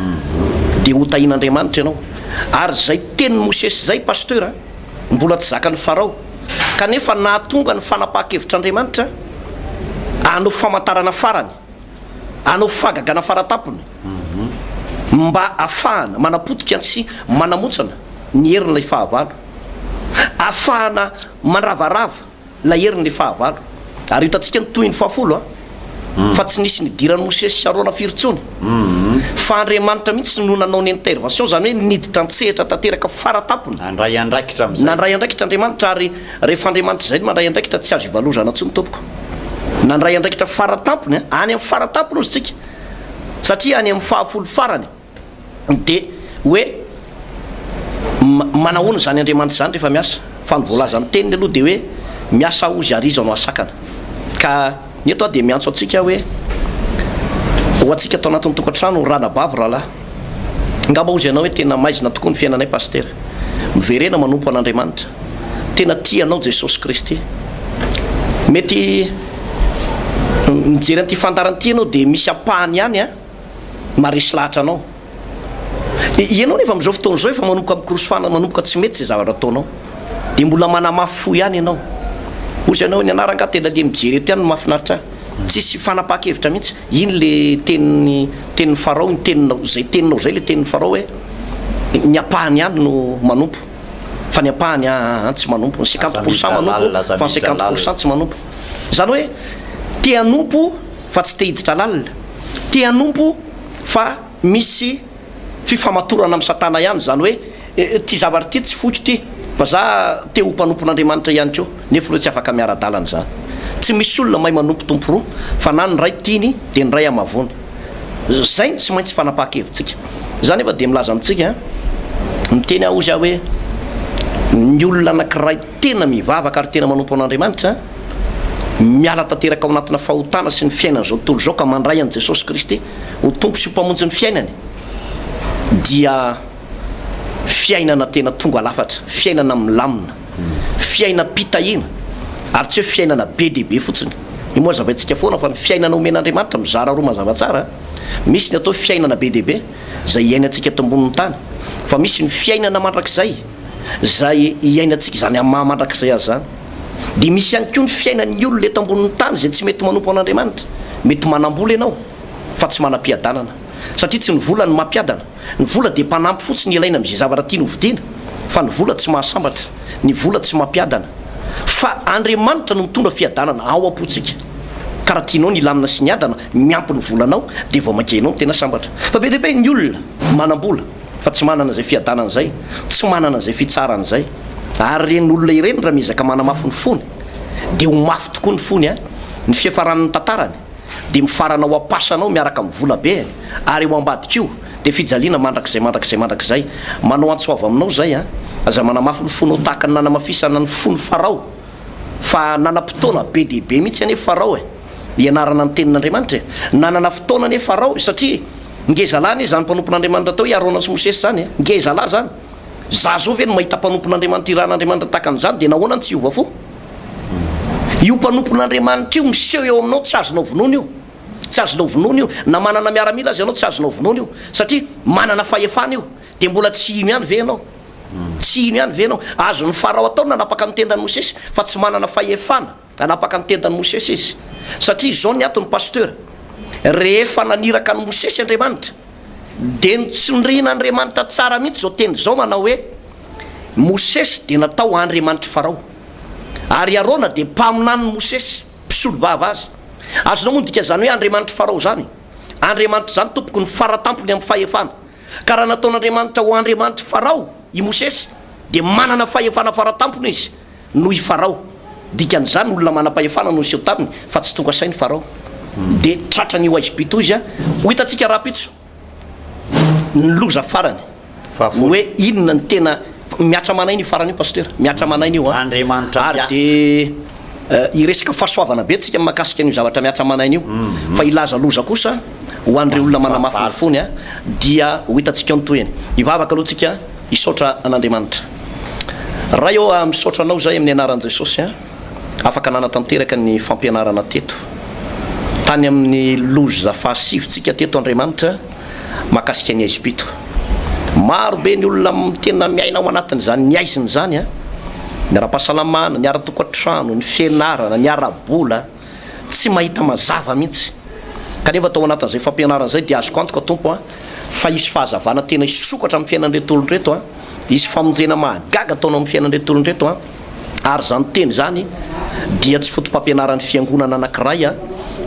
de ho tahin'Andriamanitra ianao ary zay teniny mosesy zay pasteur mbola tsy zakany farao kanefa nahatonga ny fanapaha-kevitr'andriamanitra anao famantarana farany anao fagagana faratampony mba afahana manapotika sy manamotsana ny herin'ilay fahavalo afahana manravarava la herin'lay fahavalo ary hitantsika ny toy ny fahafolo fa tsy nisy nidirany mosesy sy arona firitsony fa andriamanitra mihitsy no nanao ny intervention zany hoe niditra antsehatra tanteraka faratampony nandray andraikitra am'zay nandray andraikitra andriamanitra ary rehefa andriamanitra zay mandray andraikitra tsy azo ivalozana tsony tompoko nandray andraikitra faratampony any amin'ny faratampony ozy tsika satria any amin'ny fahafolo farany de hoe manahoana zany andriamanitra zany rehefa miasa fa nyvoalaza amin'ny teniny aloha de hoe miasa ozy ariza no asakana ka ny eto a de miantso atsika hoe ho atsika atao anatin'ny tokantrano ranabavy rahalahy ngamba ozy ianao hoe tena maizina tokoa ny fiainanay paster miverena manompo an'andriamanitra tena tianao jesosy kristy mety mijery an'ity fandaran'ity ianao de misy apahany ihany a maresy lahatra anao ianao nefa am'izao fotoana zao efa manompoka mikorosofana manompoka tsy mety zay zavatra ataonao de mbola manamafy fo ihany ianao ozy ianao ny anaranga tena le mijery eto ihany no mahafinaritra tsisy fanapaha-kevitra mihitsy iny le tenin'ny farao ny teninao zay teninao zay le tenin'ny farao hoe ny apahany ihany no manompo fa ny apahany tsy manompo 50% manompo fa 50% tsy manompo zany hoe te anompo fa tsy te hiditra lalina te anompo fa misy fifamatorana amin'ny satana ihany zany hoe ty zavatra ty tsy fotsy ty fa za te ho mpanompon'andriamanitra ihany keo nefa loa tsy afaka miara-dalana zany tsy misy olona mahay manompo tompo roa fa na ny ray tiany de ny ray amavony zay tsy maintsy fanapaha-kevitsika zany efa de milaza amitsika miteny aozy ah hoe ny olona anankiray tena mivavaka ary tena manompo an'andriamanitra miala tanteraka ao anatina fahotana sy ny fiainana zao tontolo zao ka mandray an' jesosy kristy ho tompo sy ho mpamonjy ny fiainany dia fiainana tena tonga lafatra fiainana milamina fiaina pitahina ary tsy hoe fiainana be dehibe fotsiny io moa zavaintsika foana fa ny fiainana omen'andriamanitra mizara roa mazava tsara misy ny atao fiainana be dehibe zay iainantsika eto ambonin'ny tany fa misy ny fiainana mandrakizay zay iainantsika zany amin'ny maha mandrakizay azy zany de misy ihany koa ny fiainan'ny olona eto ambonin'ny tany zay tsy mety manompo an'andriamanitra mety manambola ianao fa tsy manam-piadanana satria tsy ny vola ny mampiadana ny vola de mpanampy fotsiny ilaina am'zay zavatra tiany hovidiana fa ny vola tsy mahasambatra ny vola tsy mampiadana fa andriamanitra no mitondra fiadanana ao am-potsika karaha tianao ny lamina sy ny adana miampy ny volanao de vao makenao ny tena sambatra fa be dehibe ny olona manambola fa tsy manana zay fiadanana zay tsy manana zay fitsarana zay ary reny olona ireny raha mizaka manamafy ny fony de ho mafy tokoa ny fony a ny fiafaran'ny tantarany de mifarana ho ampasanao miaraka amin'ny vola be ary ho ambadikio de fijaliana mandrakizay manao antsoava aminao zay a aza manamafy ny fonao tahaka ny nanamafisana ny fony farao fa nanam-potoana be dehibe mihitsy ane farao ianarana ny tenin'andriamanitra nanana fotoana ane farao satria ngezalahy zany mpanompon'andriamanitra tao iarona sy mosesy zany ngezalahy zany za zao ve no mahita mpanompon'andriamanitra iran'andriamanitra tahakan'izany de nahoana ny tsy iova fo io mpanompon'andriamanitra io miseho eo aminao tsy azonao vonoana io tsy azonao vonoana io na manana miaramila azy ianao tsy azonao vonoana io satria manana fahefana io de mbola tsy ino ihany ve ianao tsy ino ihany ve ianao azo ny farao atao nanapaka ny tendany mosesy fa tsy manana fahefana anapaka ny tendany mosesy izy satria zao ny aton'ny pasteur rehefa naniraka ny mosesy andriamanitra de nitsondrian'andriamanitra tsara mihitsy zao teny zao manao hoe mosesy de natao andriamanitra farao ary arona de mpaminany mosesy mpisolo vava azy azonao moa dika zany hoe andriamanitra farao zany andriamanitra zany tompoko ny faratampony amin'ny fahefana ka raha nataon'andriamanitra ho andriamanitra farao i mosesy de manana fahefana faratampony izy noho i farao dikan'izany olona manam-pahefana no seho taminy fa tsy tonga sainy farao de tratra ny oaizipito izy a ho hitantsika rapitso ny loza farany hoe inona ny tena miatra manainy io farany io pasteur miatra manainy io andriamanitra ary de iresaka fahasoavana be tsika mahakasika an'io zavatra miatra manainy io fa ilaza loza kosa ho an'ireo olona manamafy ny fony a dia ho hitantsika ny toyany ivavaka aloha tsika isotra an'andriamanitra raha eo misaotra anao zay amin'ny anaran'i jesosy a afaka nanatanteraka ny fampianarana teto tany amin'ny loza fahasivotsika teto andriamanitra mahakasika ny aizipito marobe ny olona tena miaina ao anatin'zany ny aisiny zany a ny ara-pahasalamana ny ara-tokantrano ny fianarana ny ara-bola tsy mahita mazava mihitsy kanefa atao anatin'izay fampianaran'izay dia azoko antoka tompo a fa isy fahazavana tena isokatra amin'ny fiainan'retolondreto a isy famonjena mahagaga ataonao amin'ny fiainan'retolondreto a ary zany teny zany dia tsy fotom-pampianaran'ny fiangonana anankiray a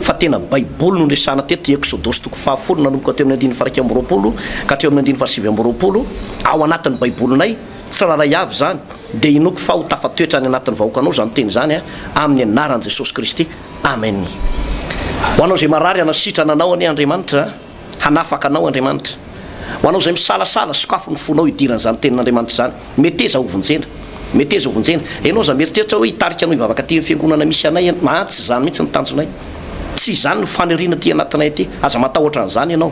fa tena baiboly no resana teto exodosy toko 10 nanomboka teo amin'ny 120 ka teo amin'ny 120 ao anatin'ny baibolonay tsy raharay avy zany dia inoko fa ho tafatoetra ny anatin'ny vahoakanao zany teny zany a amin'ny anaran'i Jesosy Kristy amen. Ho anao zay marary anasitrana anao any Andriamanitra hanafaka anao Andriamanitra ho anao zay misalasala sokafo ny fonao idiran'izany tenin'Andriamanitra zany meteza ho vonjena meteza ho vonjena ianao za mieritreritra hoe hitarika anao hivavaka ty fiangonana misy anay tsy zany mihitsy ny tanjonay tsy zany ny faniriana ty anatinay ty aza matahotra an'izany ianao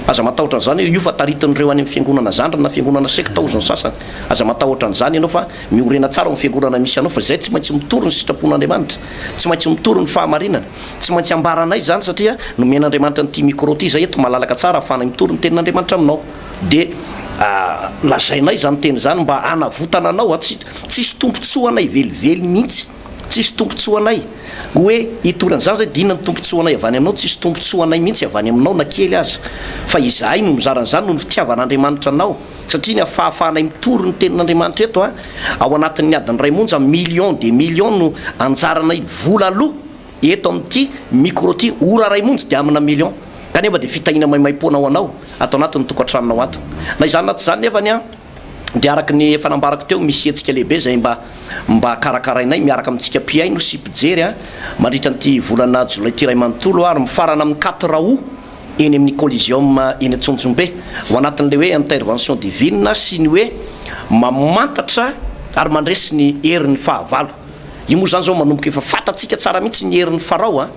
aza matahotra an'izany io fa taritin'ireo any amin'ny fiangonana zandrina na fiangonana sekta ozany sasany aza matahotra an'izany ianao fa miorena tsara amin'ny fiangonana misy anao fa zay tsy maintsy mitoro ny sitrapon'Andriamanitra tsy maintsy mitoro ny fahamarinana tsy maintsy ambaranay zany satria nomen'Andriamanitra nyty micro ty zay eto malalaka tsara ahafana mitoro ny tenin'Andriamanitra aminao dia lazainay zany teny zany mba anavotana anao tsisy tompontsoanay velively mihitsy tsisy tompontsoanay hoe hitoran'izany zay dinany tompontsoanay avany aminao tsisy tompontsoanay mihitsy avany aminao na kely azy fa izahay no mizaran'izany no ny fitiavan'Andriamanitra anao satria ny afahafahanay mitoro ny tenin'Andriamanitra eto a ao anatin'ny adiny ray monja million de million no anjaranay vola aloha eto amin'ity micro ty ora ray monja dia amina million kanefa dia fitahina maimaipoana ao anao atao anatin'ny tokantranonao ato na izany naty zany nefany a dia araky ny efa nambarako teo misy hetsika lehibe zay mba karakarainay miaraka amintsika piay no sy pijery a mandritra nyty volana jolay ty ray manontolo ary mifarana amin'ny 4 août eny amin'ny Coliseum eny Antsonjombe ho anatin'le hoe intervention divine sy ny hoe mamantatra ary mandresy ny herin'ny fahavalo io moa zany zao manomboka efa fatatsika tsara mihitsy ny herin'ny farao a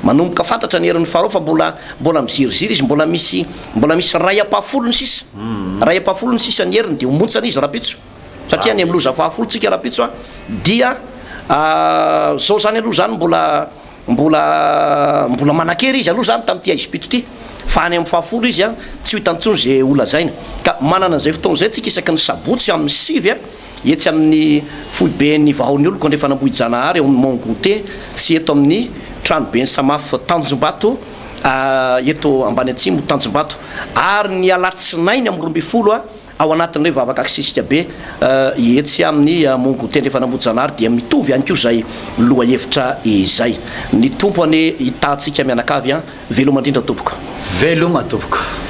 manomboka fantatra ny herin'ny farao fa mbola miziriziry izy mbola misy ray apahafolo ny sisa ray apahafolo ny sisa ny heriny dia homontsana izy rapitso satria ny amin'ny loza fahafolotsika rapitso a dia zao zany aloha zany mbola manan-kery izy aloha zany tamin'ity Aizipito ty fa any amin'ny fahafolo izy a tsy ho hitantsony zay olazaina ka manana an'izay fotoana zay tsika isaky ny sabotsy amin'ny 7 a etsy amin'ny foiben'ny vahaon'ny olo kondefa nambohijanahary eo amin'ny Mongote sy eto amin'ny tranobe ny samafy Tanjombato eto ambany atsimo Tanjombato ary ny alatsinainy amin'ny 12 a ao anatin'ireo vavaka aksisika be etsy amin'ny Mongote ndefa nambohijanahary dia mitovy ihany koa zay loha hevitra izay ny tompo ane hitantsika mianakavy a veloma indrindra tompoko veloma tompoko